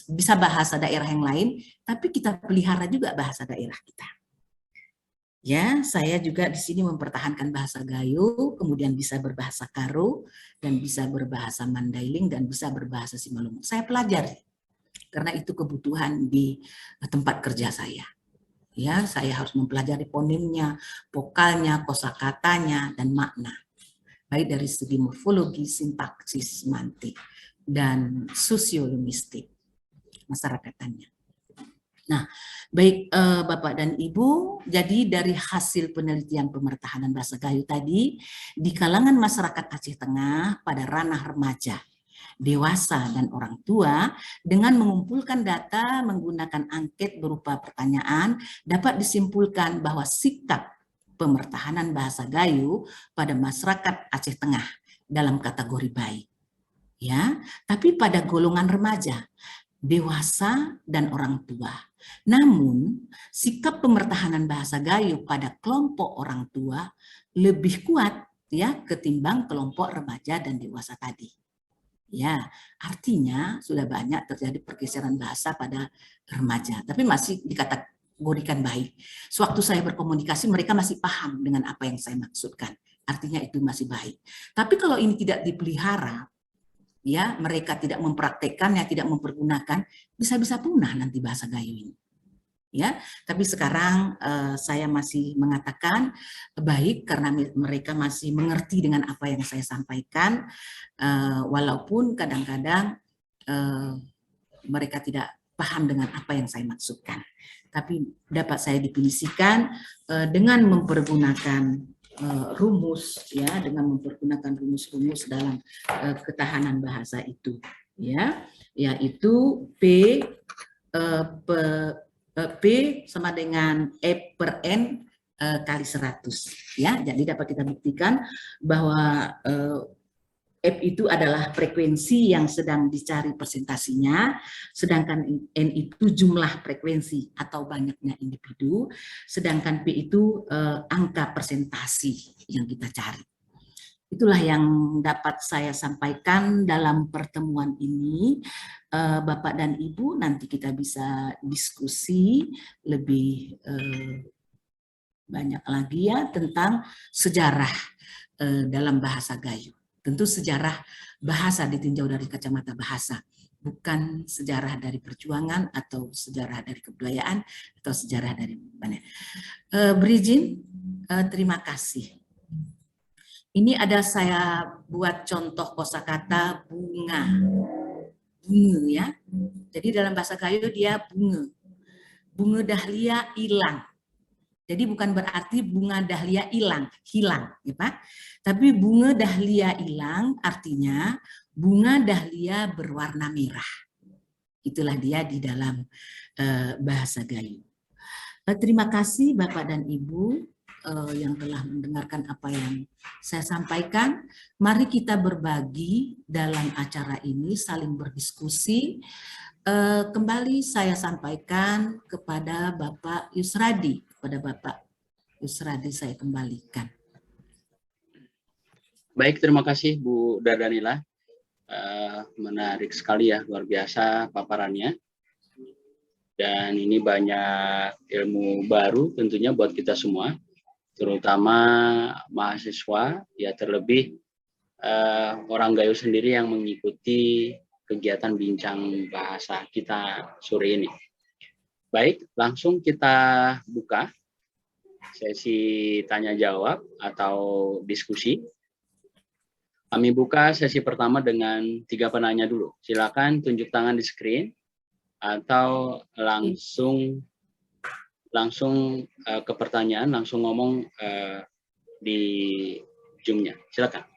bisa bahasa daerah yang lain, tapi kita pelihara juga bahasa daerah kita. Ya, saya juga di sini mempertahankan bahasa Gayo, kemudian bisa berbahasa Karo, dan bisa berbahasa Mandailing, dan bisa berbahasa Simalungun. Saya pelajari, karena itu kebutuhan di tempat kerja saya. Ya, saya harus mempelajari fonimnya, vokalnya, kosakatanya, dan makna. Baik dari segi morfologi, sintaksis, semantik, dan sosiolinguistik masyarakatannya. Nah, baik Bapak dan Ibu, jadi dari hasil penelitian pemertahanan bahasa Gayo tadi, di kalangan masyarakat Aceh Tengah pada ranah remaja, dewasa, dan orang tua, dengan mengumpulkan data menggunakan angket berupa pertanyaan, dapat disimpulkan bahwa sikap pemertahanan bahasa Gayo pada masyarakat Aceh Tengah dalam kategori baik. Ya, tapi pada golongan remaja, dewasa, dan orang tua. Namun, sikap pemertahanan bahasa Gayo pada kelompok orang tua lebih kuat ya ketimbang kelompok remaja dan dewasa tadi. Ya, artinya sudah banyak terjadi pergeseran bahasa pada remaja, tapi masih dikategorikan baik. Sewaktu saya berkomunikasi, mereka masih paham dengan apa yang saya maksudkan. Artinya itu masih baik. Tapi kalau ini tidak dipelihara, ya mereka tidak mempraktekkannya, tidak mempergunakan, bisa-bisa punah nanti bahasa Gayo ini. Ya, tapi sekarang saya masih mengatakan baik karena mereka masih mengerti dengan apa yang saya sampaikan, walaupun kadang-kadang mereka tidak paham dengan apa yang saya maksudkan. Tapi dapat saya definisikan dengan mempergunakan rumus, ya, dengan mempergunakan rumus-rumus dalam ketahanan bahasa itu, ya, yaitu P sama dengan E per N kali 100, ya. Jadi dapat kita buktikan bahwa F itu adalah frekuensi yang sedang dicari presentasinya, sedangkan N itu jumlah frekuensi atau banyaknya individu, sedangkan P itu angka presentasi yang kita cari. Itulah yang dapat saya sampaikan dalam pertemuan ini. Bapak dan Ibu, nanti kita bisa diskusi lebih banyak lagi ya tentang sejarah dalam bahasa Gayo. Tentu sejarah bahasa ditinjau dari kacamata bahasa, bukan sejarah dari perjuangan atau sejarah dari kebudayaan atau sejarah dari mana. Berizin, terima kasih. Ini ada saya buat contoh kosakata bunga. Bunga ya. Jadi dalam bahasa Gayo dia bunga. Bunga dahlia hilang. Jadi bukan berarti bunga dahlia hilang, ya Pak. Tapi bunga dahlia hilang artinya bunga dahlia berwarna merah. Itulah dia di dalam bahasa Gayo. Terima kasih Bapak dan Ibu yang telah mendengarkan apa yang saya sampaikan. Mari kita berbagi dalam acara ini, saling berdiskusi. Kembali saya sampaikan kepada Bapak Yusradi, saya kembalikan. Baik, terima kasih Bu Dardanila. Menarik sekali ya, luar biasa paparannya. Dan ini banyak ilmu baru tentunya buat kita semua, terutama mahasiswa, ya terlebih orang Gayo sendiri yang mengikuti kegiatan bincang bahasa kita sore ini. Baik, langsung kita buka sesi tanya jawab atau diskusi. Kami buka sesi pertama dengan 3 penanya dulu. Silakan tunjuk tangan di screen atau langsung ke pertanyaan, langsung ngomong di Zoom-nya. Silakan.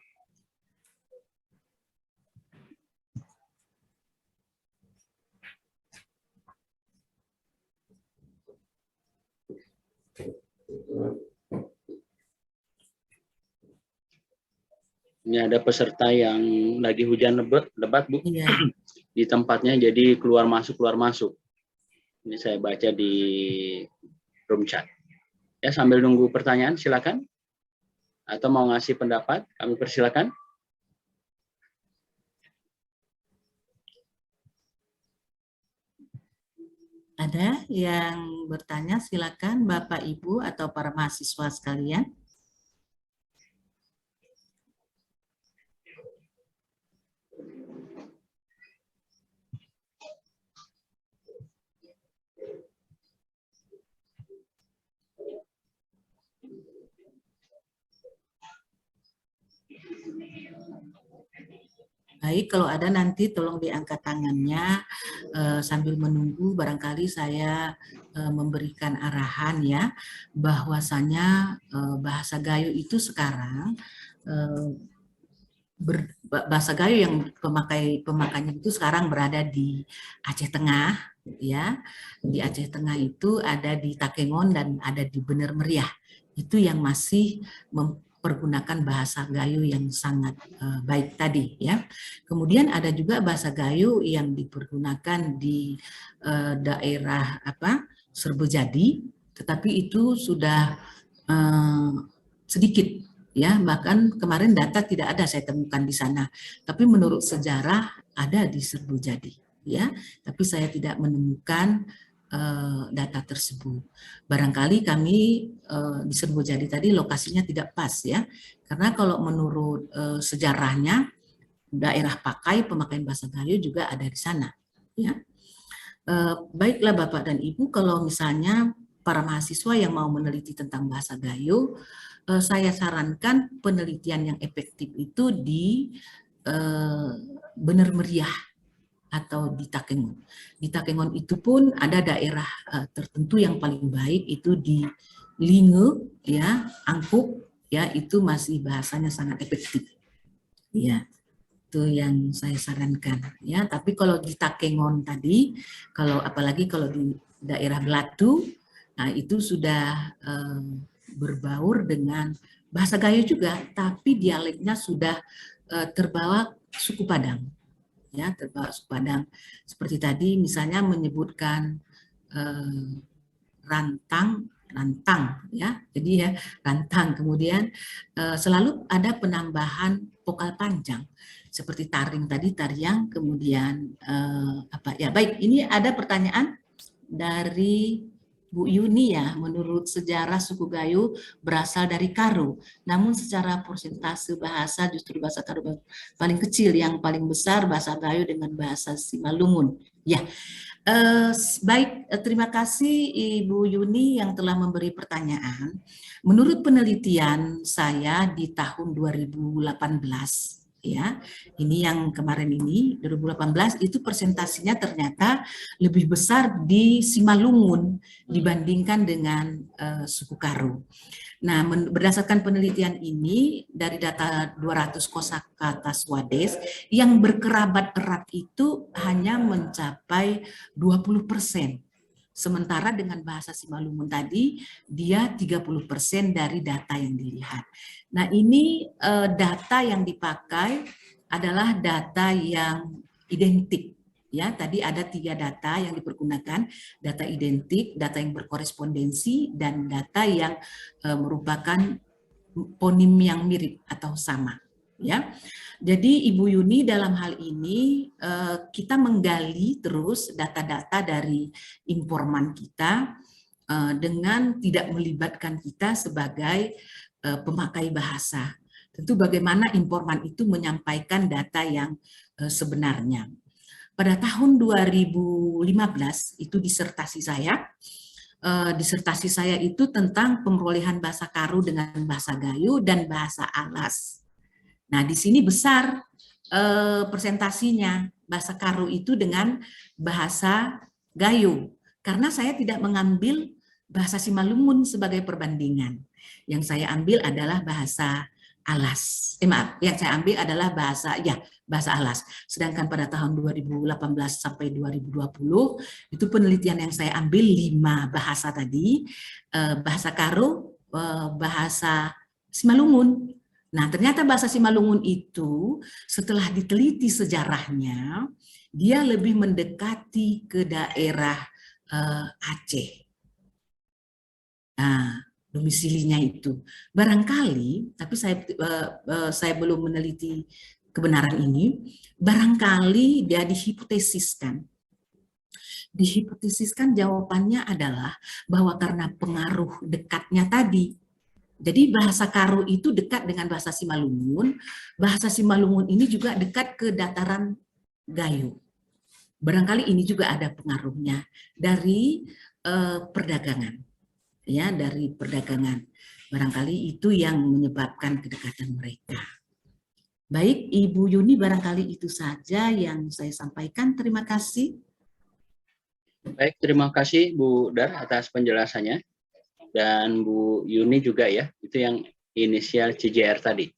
Ini ada peserta yang lagi hujan lebat Bu. Iya. Di tempatnya, jadi keluar masuk. Ini saya baca di room chat. Ya, sambil nunggu pertanyaan silakan. Atau mau ngasih pendapat, kami persilakan. Ada yang bertanya, silakan Bapak, Ibu, atau para mahasiswa sekalian. Baik, kalau ada nanti tolong diangkat tangannya sambil menunggu, barangkali saya memberikan arahan ya, bahwasanya bahasa Gayo itu sekarang bahasa Gayo yang pemakainya itu sekarang berada di Aceh Tengah ya. Di Aceh Tengah itu ada di Takengon dan ada di Bener Meriah. Itu yang masih mempergunakan bahasa Gayo yang sangat baik tadi ya. Kemudian ada juga bahasa Gayo yang dipergunakan di daerah Serbejadi, tetapi itu sudah sedikit ya, bahkan kemarin data tidak ada saya temukan di sana, tapi menurut sejarah ada di Serbujadi ya, tapi saya tidak menemukan data tersebut. Barangkali kami di Serbujadi tadi lokasinya tidak pas ya, karena kalau menurut sejarahnya daerah pakai pemakaian bahasa Gayo juga ada di sana ya. Baiklah Bapak dan Ibu, kalau misalnya para mahasiswa yang mau meneliti tentang bahasa Gayo, saya sarankan penelitian yang efektif itu di Bener Meriah atau di Takengon. Di Takengon itu pun ada daerah tertentu yang paling baik itu di Linge, ya, Angkup, ya, itu masih bahasanya sangat efektif. Ya, itu yang saya sarankan. Ya, tapi kalau di Takengon tadi, kalau apalagi kalau di daerah Belatu, nah itu sudah berbaur dengan bahasa Gayo juga, tapi dialeknya sudah terbawa suku Padang, ya, terbawa suku Padang. Seperti tadi misalnya menyebutkan rantang, ya, jadi ya rantang. Kemudian selalu ada penambahan vokal panjang seperti taring tadi, tariang, kemudian apa ya. Baik, ini ada pertanyaan dari Bu Yuni ya, menurut sejarah suku Gayo berasal dari Karo, namun secara persentase bahasa justru bahasa Karo paling kecil, yang paling besar bahasa Gayo dengan bahasa Simalungun. Ya, baik, terima kasih Ibu Yuni yang telah memberi pertanyaan. Menurut penelitian saya di tahun 2018, ya, ini yang kemarin ini 2018 itu presentasinya ternyata lebih besar di Simalungun dibandingkan dengan suku Karo. Nah, berdasarkan penelitian ini dari data 200 kosakata Swades yang berkerabat erat itu hanya mencapai 20%. Sementara dengan bahasa Simalungun tadi, dia 30% dari data yang dilihat. Nah, ini data yang dipakai adalah data yang identik. Ya, tadi ada 3 data yang dipergunakan, data identik, data yang berkorespondensi, dan data yang merupakan ponim yang mirip atau sama. Ya, jadi Ibu Yuni dalam hal ini kita menggali terus data-data dari informan kita dengan tidak melibatkan kita sebagai pemakai bahasa. Tentu bagaimana informan itu menyampaikan data yang sebenarnya. Pada tahun 2015 itu disertasi saya itu tentang pemerolehan bahasa Karo dengan bahasa Gayo dan bahasa Alas. Nah, di sini besar presentasinya bahasa Karo itu dengan bahasa Gayo, karena saya tidak mengambil bahasa Simalungun sebagai perbandingan. Yang saya ambil adalah bahasa Alas. Yang saya ambil adalah bahasa Alas. Sedangkan pada tahun 2018 sampai 2020 itu penelitian yang saya ambil 5 bahasa tadi, bahasa Karo, bahasa Simalungun. Nah, ternyata bahasa Simalungun itu setelah diteliti sejarahnya, dia lebih mendekati ke daerah Aceh. Nah, domisilinya itu. Barangkali, tapi saya belum meneliti kebenaran ini, barangkali dia dihipotesiskan Dihipotesiskan jawabannya adalah bahwa karena pengaruh dekatnya tadi. Jadi bahasa Karo itu dekat dengan bahasa Simalungun. Bahasa Simalungun ini juga dekat ke dataran Gayo. Barangkali ini juga ada pengaruhnya dari perdagangan, ya, dari perdagangan. Barangkali itu yang menyebabkan kedekatan mereka. Baik, Ibu Yuni, barangkali itu saja yang saya sampaikan. Terima kasih. Baik, terima kasih Bu Dar atas penjelasannya. Dan Bu Yuni juga ya, itu yang inisial CJR tadi.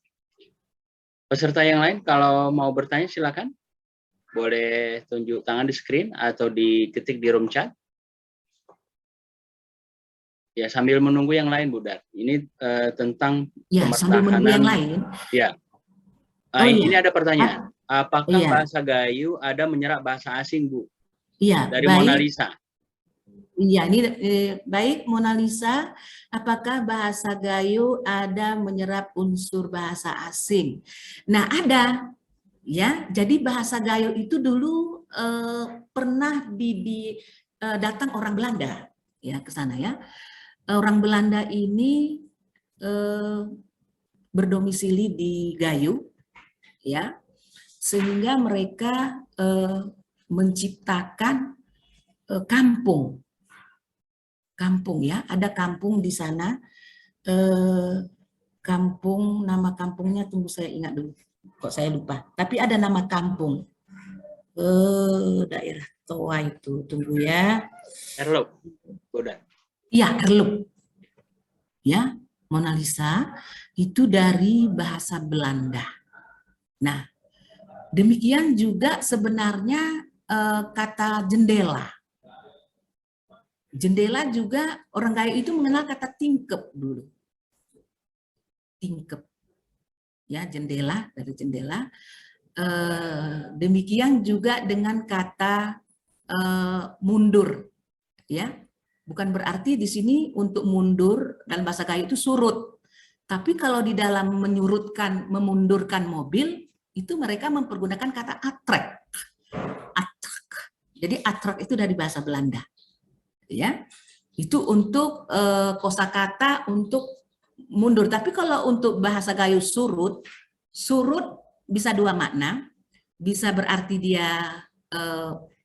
Peserta yang lain kalau mau bertanya silakan. Boleh tunjuk tangan di screen atau diketik di room chat. Ya, sambil menunggu yang lain Bu Dar. Ini tentang ya, sambil menunggu yang lain. Ya. Ini ada pertanyaan. Apakah bahasa Gayo ada menyerap bahasa asing, Bu? Iya, dari baik. Mona Lisa. Iya, ini baik Mona Lisa, apakah bahasa Gayo ada menyerap unsur bahasa asing? Nah, ada, ya. Jadi bahasa Gayo itu dulu pernah datang orang Belanda, ya, ke sana ya. Orang Belanda ini berdomisili di Gayo, ya, sehingga mereka menciptakan kampung ya, ada kampung di sana, kampung, nama kampungnya tunggu saya ingat dulu, kok saya lupa, tapi ada nama kampung, daerah Toa itu, tunggu ya. Erlop, udah. Iya, Erlop, ya, Mona Lisa itu dari bahasa Belanda. Nah, demikian juga sebenarnya kata jendela. Jendela juga orang Gayo itu mengenal kata tingkep dulu. Tingkep. Ya, jendela, dari jendela. Demikian juga dengan kata mundur. Ya. Bukan berarti di sini untuk mundur dalam bahasa Gayo itu surut. Tapi kalau di dalam memundurkan mobil, itu mereka mempergunakan kata atrek. Atrek. Jadi atrek itu dari bahasa Belanda. Ya, itu untuk kosakata untuk mundur. Tapi kalau untuk bahasa Gayo surut bisa dua makna, bisa berarti dia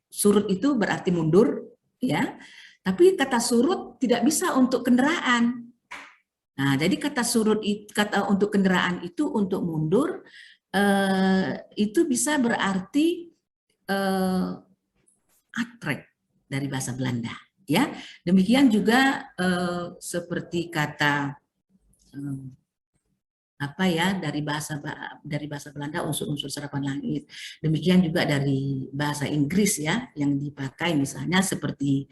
surut itu berarti mundur, ya. Tapi kata surut tidak bisa untuk kendaraan. Nah, jadi kata untuk kendaraan itu untuk mundur itu bisa berarti atrek dari bahasa Belanda. Ya, demikian juga seperti kata apa ya dari bahasa Belanda unsur-unsur serapan langit. Demikian juga dari bahasa Inggris ya yang dipakai misalnya seperti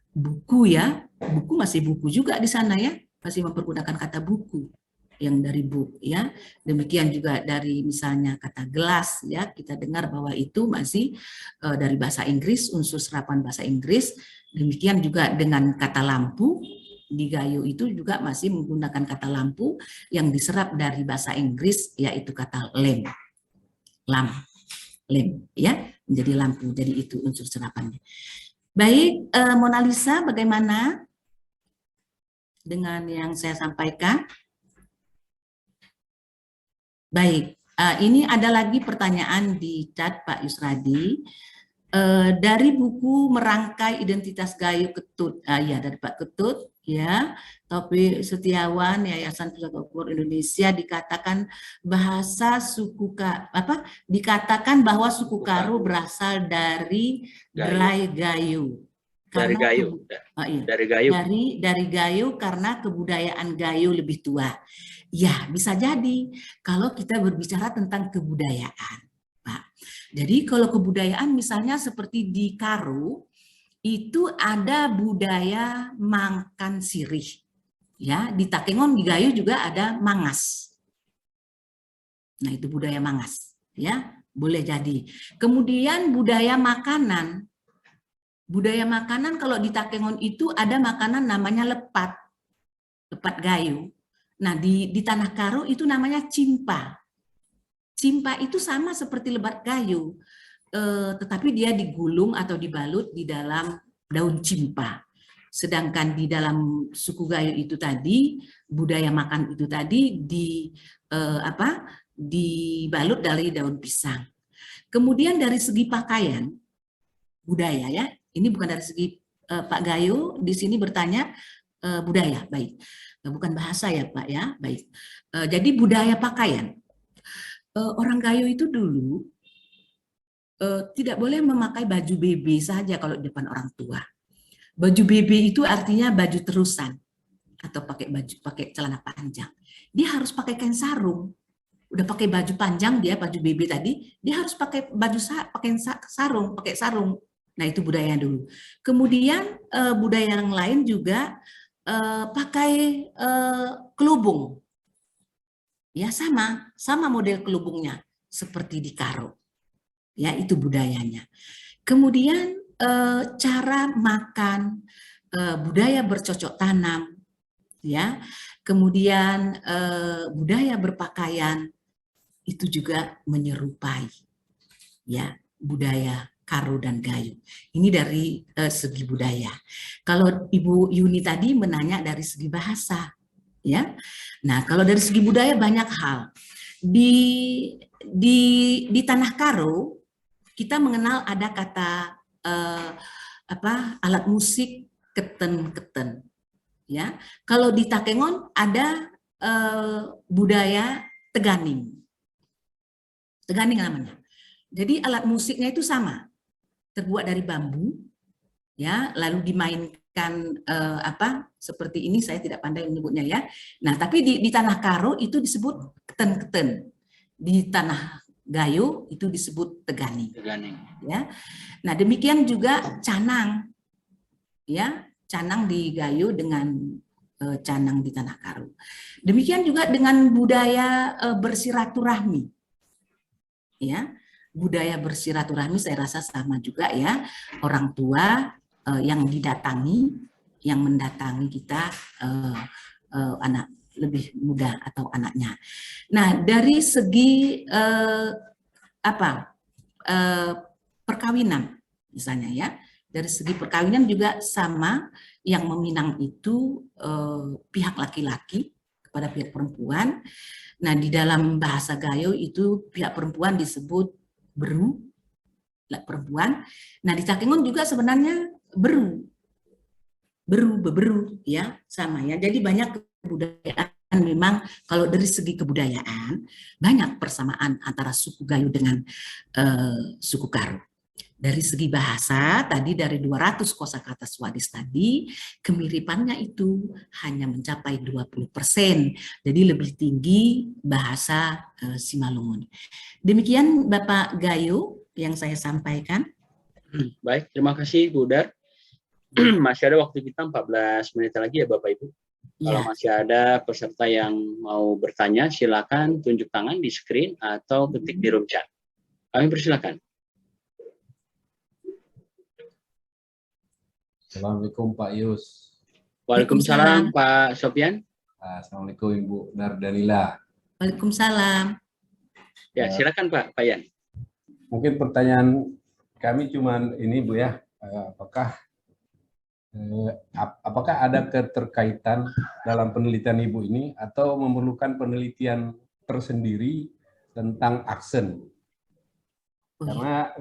buku ya, buku masih buku juga di sana ya, masih mempergunakan kata buku yang dari book ya. Demikian juga dari misalnya kata gelas ya, kita dengar bahwa itu masih dari bahasa Inggris, unsur serapan bahasa Inggris. Demikian juga dengan kata lampu, di Gayo itu juga masih menggunakan kata lampu yang diserap dari bahasa Inggris, yaitu kata lamp, ya, menjadi lampu. Jadi itu unsur serapannya. Baik, Mona Lisa, bagaimana dengan yang saya sampaikan? Baik, ini ada lagi pertanyaan di chat Pak Yusradi. Dari buku Merangkai Identitas Gayo Ketut, ya dari Pak Ketut, ya, Taufik Setiawan, Yayasan Pusat Obor Indonesia, dikatakan dikatakan bahwa suku Karo berasal dari Dry Gayo. Dari Gayo. Dari Gayo karena kebudayaan Gayo lebih tua. Ya, bisa jadi kalau kita berbicara tentang kebudayaan. Jadi kalau kebudayaan misalnya seperti di Karo itu ada budaya makan sirih, ya, di Takengon di Gayo juga ada mangas. Nah itu budaya mangas, ya, boleh jadi. Kemudian budaya makanan kalau di Takengon itu ada makanan namanya lepat Gayo. Nah di tanah Karo itu namanya cimpa. Cimpa itu sama seperti lebat Gayo. tetapi dia digulung atau dibalut di dalam daun cimpa. Sedangkan di dalam suku Gayo itu tadi, budaya makan itu tadi dibalut dari daun pisang. Kemudian dari segi pakaian, budaya ya, ini bukan dari segi Pak Gayo, di sini bertanya budaya, baik. Bukan bahasa ya Pak ya, baik. Jadi budaya pakaian. Orang Gayo itu dulu tidak boleh memakai baju BB saja kalau di depan orang tua. Baju BB itu artinya baju terusan atau pakai celana panjang. Dia harus pakai kain sarung. Udah pakai baju panjang dia, baju BB tadi, dia harus pakai pakai sarung. Nah, itu budaya dulu. Kemudian budaya yang lain juga pakai kelubung. Ya sama model kelubungnya seperti di Karo. Ya, itu budayanya. Kemudian cara makan, budaya bercocok tanam, ya. Kemudian budaya berpakaian itu juga menyerupai, ya, budaya Karo dan Gayo. Ini dari segi budaya. Kalau Ibu Yuni tadi menanya dari segi bahasa, ya. Nah, kalau dari segi budaya banyak hal. Di tanah Karo kita mengenal ada kata alat musik keten-keten, ya. Kalau di Takengon ada budaya teganing namanya. Jadi alat musiknya itu sama, terbuat dari bambu, ya, lalu dimainkan seperti ini, saya tidak pandai menyebutnya ya. Nah, tapi di tanah Karo itu disebut keten-keten, di tanah Gayo itu disebut teganing. Ya. Nah, demikian juga canang, ya, canang di Gayo dengan canang di tanah Karo. Demikian juga dengan budaya bersiraturahmi, ya, budaya bersiraturahmi saya rasa sama juga ya, orang tua yang mendatangi kita anak lebih muda atau anaknya. Nah, dari segi perkawinan misalnya ya, dari segi perkawinan juga sama, yang meminang itu pihak laki-laki kepada pihak perempuan. Nah, di dalam bahasa Gayo itu pihak perempuan disebut beru, perempuan. Nah, di Takengon juga sebenarnya beberu ya, sama ya. Jadi banyak kebudayaan, memang kalau dari segi kebudayaan banyak persamaan antara suku Gayo dengan suku Karo. Dari segi bahasa tadi, dari 200 kosakata Swadis tadi, kemiripannya itu hanya mencapai 20%. Jadi lebih tinggi bahasa Simalungun. Demikian Bapak Gayo yang saya sampaikan. Baik, terima kasih Bu Dar. Masih ada waktu kita 14 menit lagi ya Bapak Ibu. Kalau masih ada peserta yang mau bertanya, silakan tunjuk tangan di screen atau ketik di room chat. Kami persilakan. Assalamualaikum Pak Yus. Waalaikumsalam Pak Sofyan. Assalamualaikum Ibu Nardanila. Waalaikumsalam. Ya, silakan Pak Yan. Mungkin pertanyaan kami cuman ini Bu ya, apakah ada keterkaitan dalam penelitian Ibu ini atau memerlukan penelitian tersendiri tentang aksen? Karena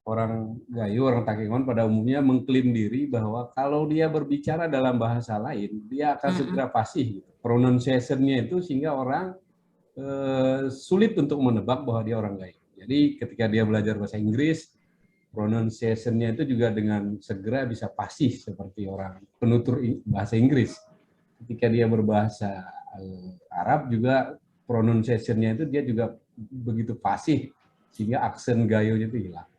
orang Gayo, orang Takengon pada umumnya mengklaim diri bahwa kalau dia berbicara dalam bahasa lain, dia akan segera fasih. Pronunciation-nya itu sehingga orang sulit untuk menebak bahwa dia orang Gayo. Jadi ketika dia belajar bahasa Inggris, pronunciation-nya itu juga dengan segera bisa fasih seperti orang penutur bahasa Inggris. Ketika dia berbahasa Arab juga pronunciation-nya itu dia juga begitu fasih sehingga aksen Gayo-nya itu hilang.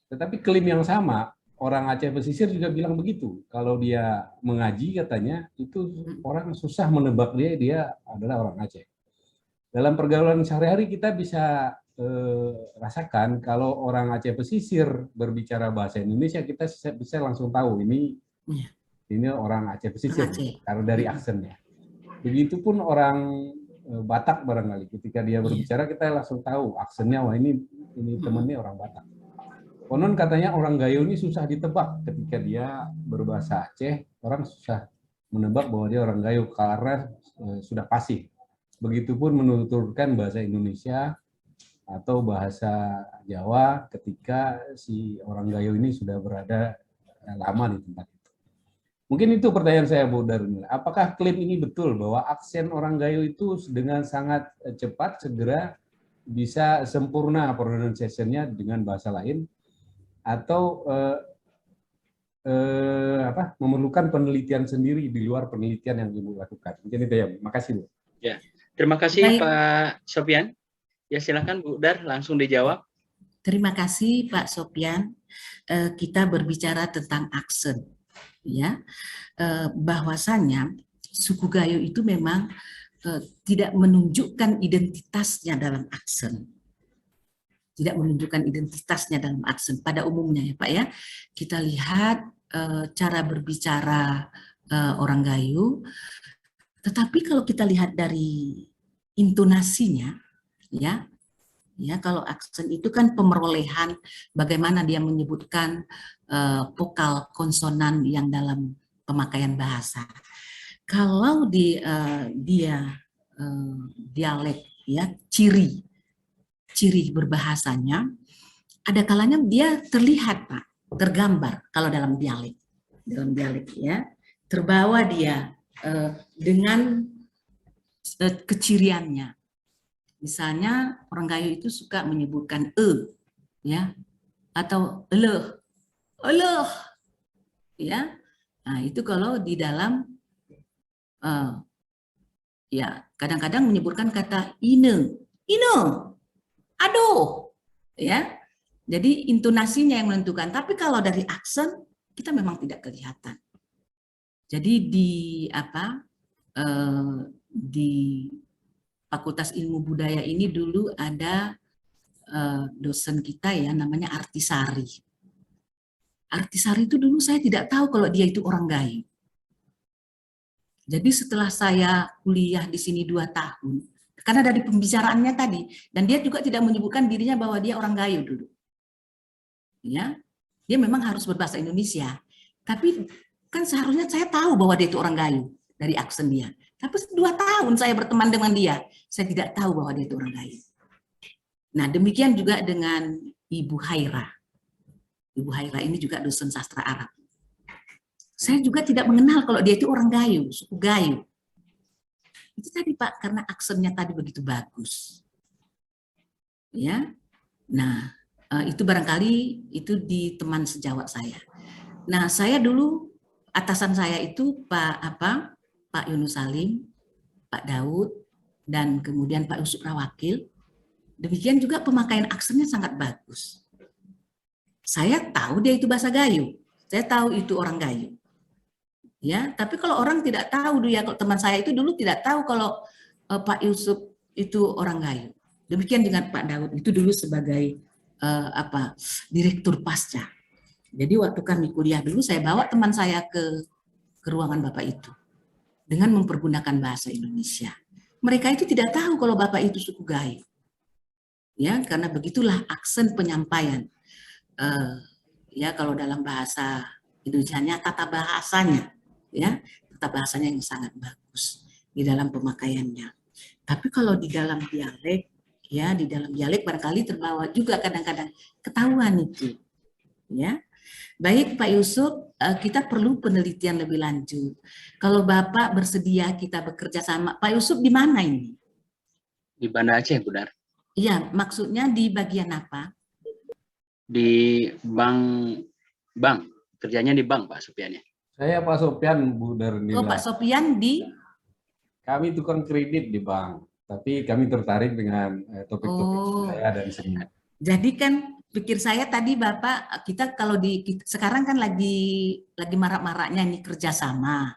Tetapi klaim yang sama, orang Aceh pesisir juga bilang begitu. Kalau dia mengaji katanya, itu orang susah menebak dia adalah orang Aceh. Dalam pergaulan sehari-hari kita bisa rasakan kalau orang Aceh pesisir berbicara bahasa Indonesia, kita bisa langsung tahu ini orang Aceh pesisir, karena dari aksennya. Begitupun orang Batak barangkali, ketika dia berbicara kita langsung tahu aksennya, wah ini ini temennya orang Batak. Konon katanya orang Gayo ini susah ditebak ketika dia berbahasa Aceh, orang susah menebak bahwa dia orang Gayo karena sudah fasih. Begitupun menuturkan bahasa Indonesia atau bahasa Jawa ketika si orang Gayo ini sudah berada lama di tempat itu. Mungkin itu pertanyaan saya, Bu Darmila. Apakah klaim ini betul bahwa aksen orang Gayo itu dengan sangat cepat segera bisa sempurna pronunciation-nya dengan bahasa lain, atau memerlukan penelitian sendiri di luar penelitian yang Ibu lakukan? Mungkin itu ya. Makasih, Bu. Ya, terima kasih Baik. Pak Sopyan. Ya, silakan Bu Dar langsung dijawab. Terima kasih Pak Sopyan. Kita berbicara tentang aksen, ya. Bahwasanya suku Gayo itu memang tidak menunjukkan identitasnya dalam aksen. Tidak menunjukkan identitasnya dalam aksen pada umumnya ya Pak ya. Kita lihat cara berbicara orang Gayo, tetapi kalau kita lihat dari intonasinya, ya kalau aksen itu kan pemerolehan bagaimana dia menyebutkan vokal konsonan yang dalam pemakaian bahasa. Kalau dia dialek ya, ciri berbahasanya, ada kalanya dia terlihat Pak, tergambar kalau dalam dialek ya, terbawa dia dengan keciriannya. Misalnya orang Gayo itu suka menyebutkan ya, atau eleh, ya. Nah itu kalau di dalam ya kadang-kadang menyebutkan kata ine, aduh, ya. Jadi intonasinya yang menentukan. Tapi kalau dari aksen kita memang tidak kelihatan. Jadi di Fakultas Ilmu Budaya ini dulu ada dosen kita ya, namanya Artisari. Artisari itu dulu saya tidak tahu kalau dia itu orang Gayo. Jadi setelah saya kuliah di sini 2 tahun, karena dari pembicaraannya tadi, dan dia juga tidak menyebutkan dirinya bahwa dia orang Gayo dulu. Ya, dia memang harus berbahasa Indonesia. Tapi kan seharusnya saya tahu bahwa dia itu orang Gayo dari aksen dia. Tapi 2 tahun saya berteman dengan dia, saya tidak tahu bahwa dia itu orang Gayo. Nah, demikian juga dengan Ibu Haira. Ibu Haira ini juga dosen sastra Arab. Saya juga tidak mengenal kalau dia itu orang Gayo, suku Gayo. Itu tadi Pak, karena aksennya tadi begitu bagus. Ya. Nah, itu barangkali itu di teman sejawat saya. Nah, saya dulu atasan saya itu Pak Yunus Salim, Pak Daud, dan kemudian Pak Yusuf Rawakil. Demikian juga pemakaian aksennya sangat bagus. Saya tahu dia itu bahasa Gayo, saya tahu itu orang Gayo. Ya, tapi kalau orang tidak tahu dia, kalau teman saya itu dulu tidak tahu kalau Pak Yusuf itu orang Gayo. Demikian dengan Pak Daud itu dulu sebagai direktur pasca. Jadi waktu kami kuliah dulu saya bawa teman saya ke ruangan Bapak itu dengan mempergunakan bahasa Indonesia. Mereka itu tidak tahu kalau Bapak itu suku Gayo. Ya, karena begitulah aksen penyampaian. Ya, kalau dalam bahasa Indonesianya tata bahasanya, ya, tata bahasanya yang sangat bagus di dalam pemakaiannya. Tapi kalau di dalam dialek, ya, di dalam dialek barangkali terbawa juga kadang-kadang ketahuan itu, ya. Baik Pak Yusuf, kita perlu penelitian lebih lanjut. Kalau Bapak bersedia kita bekerja sama, Pak Yusuf di mana ini? Di Banda Aceh, Bu Dar. Iya, maksudnya di bagian apa? Di bank, kerjanya di bank Pak Sopyan ya. Saya Pak Sopyan, Bu Darmila. Oh, Pak Sopyan di? Kami tukang kredit di bank, tapi kami tertarik dengan topik-topik saya dan seni. Jadi kan pikir saya tadi Bapak, kita kalau sekarang kan lagi marak-maraknya nih kerjasama.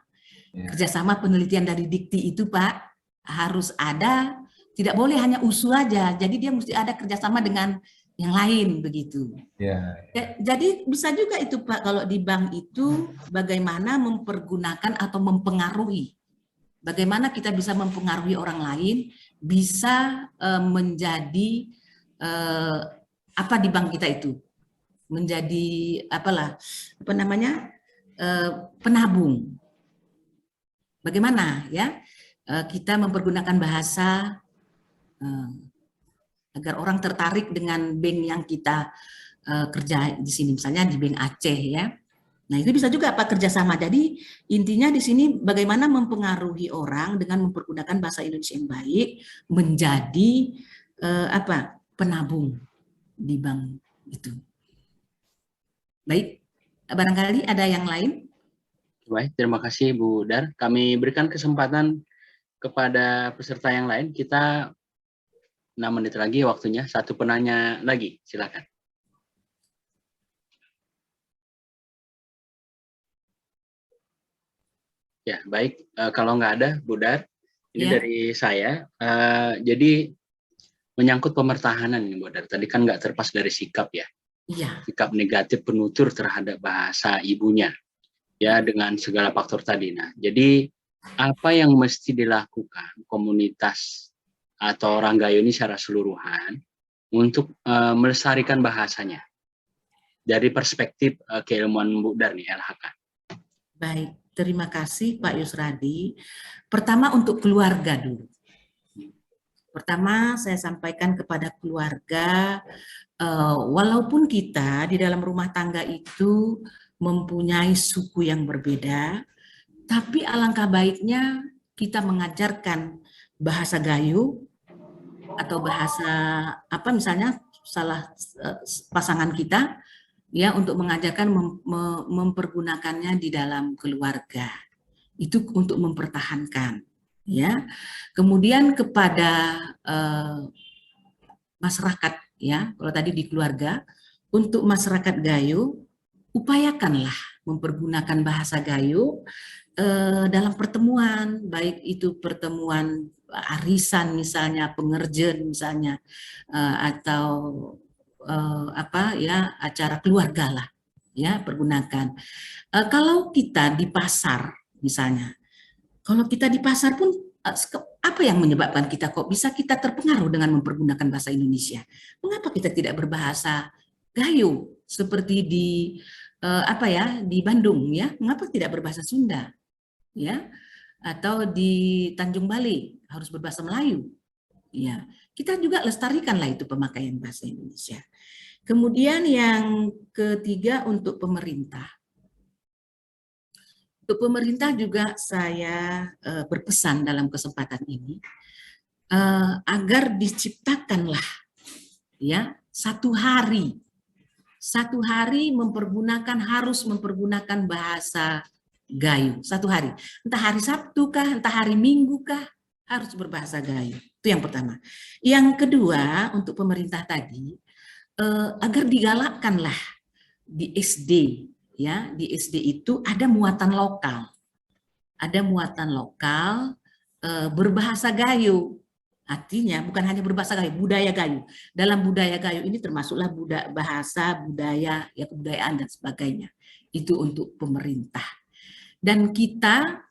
Ya. Kerjasama penelitian dari Dikti itu Pak harus ada, tidak boleh hanya usul aja. Jadi dia mesti ada kerjasama dengan yang lain begitu. Ya. Jadi bisa juga itu Pak kalau di bank itu bagaimana mempergunakan atau mempengaruhi. Bagaimana kita bisa mempengaruhi orang lain bisa menjadi apa di bank kita itu? Menjadi penabung. Bagaimana ya kita mempergunakan bahasa agar orang tertarik dengan bank yang kita kerja di sini, misalnya di Bank Aceh ya. Nah, itu bisa juga Pak kerjasama. Jadi intinya di sini bagaimana mempengaruhi orang dengan mempergunakan bahasa Indonesia yang baik menjadi penabung di bank itu. Baik, barangkali ada yang lain? Baik, terima kasih Bu Dar. Kami berikan kesempatan kepada peserta yang lain. Kita 6 menit lagi waktunya. Satu penanya lagi, silakan. Ya, baik. Kalau nggak ada, Bu Dar, ini dari saya. Jadi menyangkut pemertahanan nih, Bu Dar. Tadi kan nggak terlepas dari sikap ya. Iya. Sikap negatif penutur terhadap bahasa ibunya, ya dengan segala faktor tadi. Nah, jadi apa yang mesti dilakukan komunitas atau orang Gayo ini secara keseluruhan untuk melestarikan bahasanya dari perspektif keilmuan Bu Dar nih, LHK. Baik. Terima kasih Pak Yusradi. Pertama untuk keluarga dulu. Pertama saya sampaikan kepada keluarga, walaupun kita di dalam rumah tangga itu mempunyai suku yang berbeda, tapi alangkah baiknya kita mengajarkan bahasa Gayo atau bahasa misalnya salah pasangan kita, ya untuk mengajarkan mempergunakannya di dalam keluarga itu untuk mempertahankan ya. Kemudian kepada masyarakat ya, kalau tadi di keluarga, untuk masyarakat Gayo upayakanlah mempergunakan bahasa Gayo dalam pertemuan, baik itu pertemuan arisan misalnya, pengerjen misalnya, atau acara keluarga lah ya, pergunakan. Kalau kita di pasar misalnya, kalau kita di pasar pun apa yang menyebabkan kita kok bisa kita terpengaruh dengan mempergunakan bahasa Indonesia? Mengapa kita tidak berbahasa Gayo seperti di di Bandung ya? Mengapa tidak berbahasa Sunda ya? Atau di Tanjung Balai harus berbahasa Melayu ya? Kita juga lestarikanlah itu pemakaian bahasa Indonesia. Kemudian yang ketiga untuk pemerintah. Untuk pemerintah juga saya berpesan dalam kesempatan ini agar diciptakanlah ya satu hari harus mempergunakan bahasa Gayo, satu hari. Entah hari Sabtu kah, entah hari Minggu kah, harus berbahasa Gayo. Itu yang pertama. Yang kedua untuk pemerintah tadi agar digalakkanlah di SD ya, di SD itu ada muatan lokal. Ada muatan lokal berbahasa Gayo. Artinya bukan hanya berbahasa Gayo, budaya Gayo. Dalam budaya Gayo ini termasuklah bahasa, budaya, ya kebudayaan dan sebagainya. Itu untuk pemerintah. Dan kita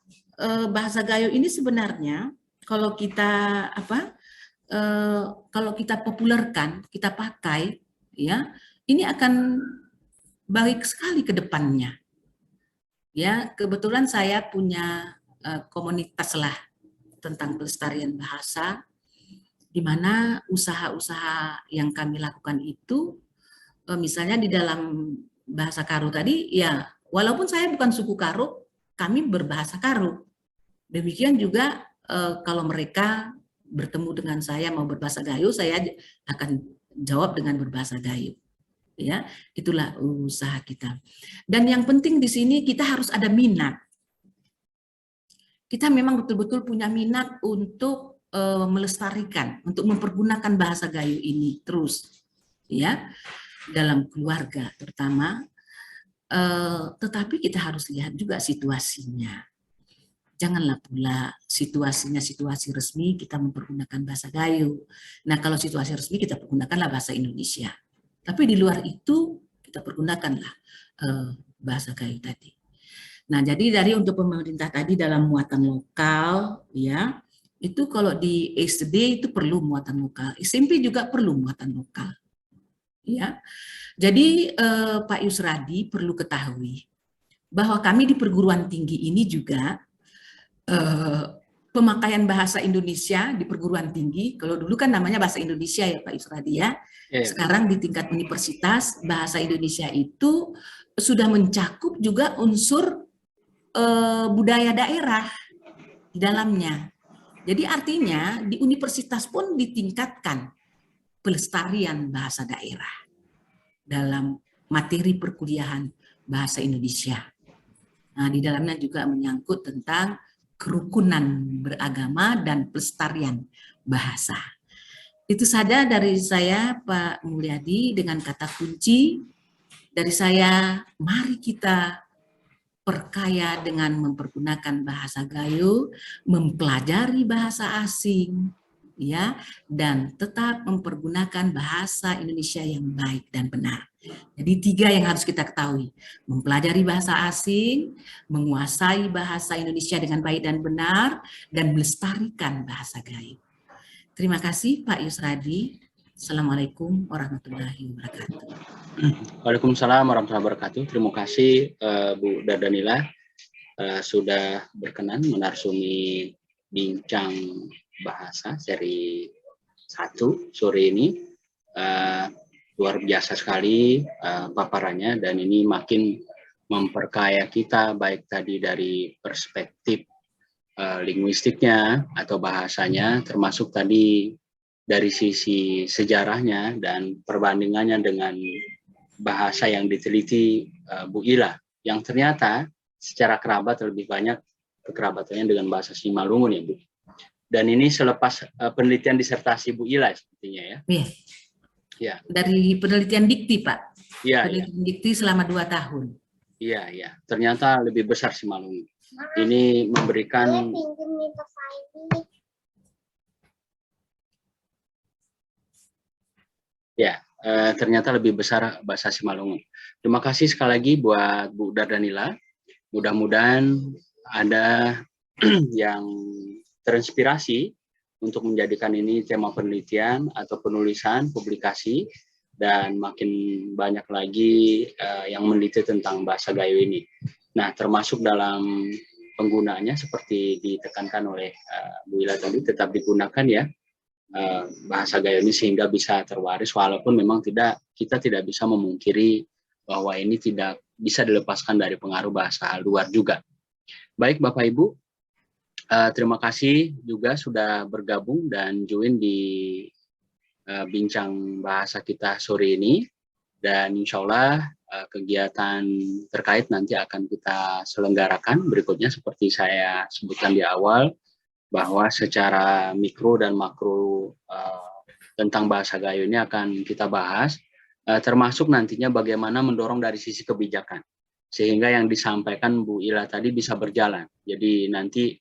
bahasa Gayo ini sebenarnya kalau kita populerkan, kita pakai ya, ini akan baik sekali ke depannya. Ya, kebetulan saya punya komunitas lah tentang pelestarian bahasa, di mana usaha-usaha yang kami lakukan itu, misalnya di dalam bahasa Karo tadi, ya walaupun saya bukan suku Karo, kami berbahasa Karo. Demikian juga kalau mereka bertemu dengan saya mau berbahasa Gayo, saya akan jawab dengan berbahasa Gayo. Ya, itulah usaha kita. Dan yang penting di sini kita harus ada minat. Kita memang betul-betul punya minat untuk melestarikan, untuk mempergunakan bahasa Gayo ini terus, ya, dalam keluarga terutama. Tetapi kita harus lihat juga situasinya. Janganlah pula situasinya situasi resmi kita mempergunakan bahasa Gayo. Nah, kalau situasi resmi kita pergunakanlah bahasa Indonesia. Tapi di luar itu kita pergunakanlah bahasa Gayo tadi. Nah, jadi dari untuk pemerintah tadi dalam muatan lokal, ya, itu kalau di SD itu perlu muatan lokal, SMP juga perlu muatan lokal, Ya, jadi Pak Yusradi perlu ketahui bahwa kami di perguruan tinggi ini juga pemakaian bahasa Indonesia di perguruan tinggi, kalau dulu kan namanya bahasa Indonesia ya Pak Yusradi ya, sekarang di tingkat universitas bahasa Indonesia itu sudah mencakup juga unsur budaya daerah di dalamnya. Jadi artinya di universitas pun ditingkatkan pelestarian bahasa daerah dalam materi perkuliahan bahasa Indonesia. Nah, di dalamnya juga menyangkut tentang kerukunan beragama dan pelestarian bahasa. Itu saja dari saya, Pak Mulyadi, dengan kata kunci dari saya, mari kita perkaya dengan mempergunakan bahasa Gayo, mempelajari bahasa asing, ya, dan tetap mempergunakan bahasa Indonesia yang baik dan benar. Jadi 3 yang harus kita ketahui, mempelajari bahasa asing, menguasai bahasa Indonesia dengan baik dan benar, dan melestarikan bahasa Gayo. Terima kasih Pak Yusradi. Assalamualaikum warahmatullahi wabarakatuh. Waalaikumsalam warahmatullahi wabarakatuh. Terima kasih Bu Dardanila sudah berkenan menarsumi bincang bahasa seri 1 sore ini. Luar biasa sekali paparannya, dan ini makin memperkaya kita baik tadi dari perspektif linguistiknya atau bahasanya, termasuk tadi dari sisi sejarahnya dan perbandingannya dengan bahasa yang diteliti Bu Ila, yang ternyata secara kerabat lebih banyak kekerabatannya dengan bahasa Simalungun ya Bu. Dan ini selepas penelitian disertasi Bu Ila sepertinya ya. Iya. Ya. Dari penelitian dikti Pak. Iya. Penelitian dikti selama 2 tahun. Iya, iya. Ternyata lebih besar Simalungun. Ini memberikan ya, ternyata lebih besar bahasa Simalungun. Terima kasih sekali lagi buat Bu Dardanila. Mudah-mudahan ada yang terinspirasi untuk menjadikan ini tema penelitian atau penulisan publikasi, dan makin banyak lagi yang meneliti tentang bahasa Gayo ini. Nah, termasuk dalam penggunaannya seperti ditekankan oleh Bu Ila tadi, tetap digunakan ya bahasa Gayo ini sehingga bisa terwaris, walaupun memang kita tidak bisa memungkiri bahwa ini tidak bisa dilepaskan dari pengaruh bahasa luar juga. Baik Bapak Ibu, terima kasih juga sudah bergabung dan join di bincang bahasa kita sore ini, dan insya Allah kegiatan terkait nanti akan kita selenggarakan berikutnya seperti saya sebutkan di awal, bahwa secara mikro dan makro tentang bahasa Gayo ini akan kita bahas, termasuk nantinya bagaimana mendorong dari sisi kebijakan, sehingga yang disampaikan Bu Ila tadi bisa berjalan. Jadi nanti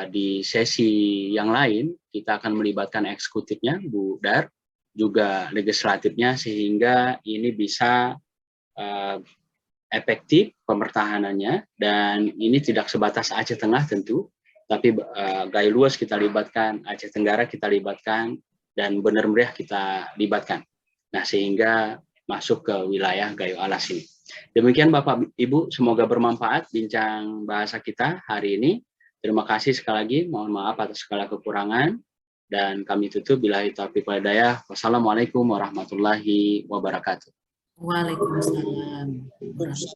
di sesi yang lain kita akan melibatkan eksekutifnya Bu Dar, juga legislatifnya, sehingga ini bisa efektif pemertahanannya, dan ini tidak sebatas Aceh Tengah tentu, tapi Gayo luas kita libatkan, Aceh Tenggara kita libatkan, dan Bener Meriah kita libatkan. Nah, sehingga masuk ke wilayah Gayo Alas ini. Demikian Bapak Ibu, semoga bermanfaat bincang bahasa kita hari ini. Terima kasih sekali lagi, mohon maaf atas segala kekurangan, dan kami tutup billahi taufiq wal hidayah. Wassalamualaikum warahmatullahi wabarakatuh. Waalaikumsalam.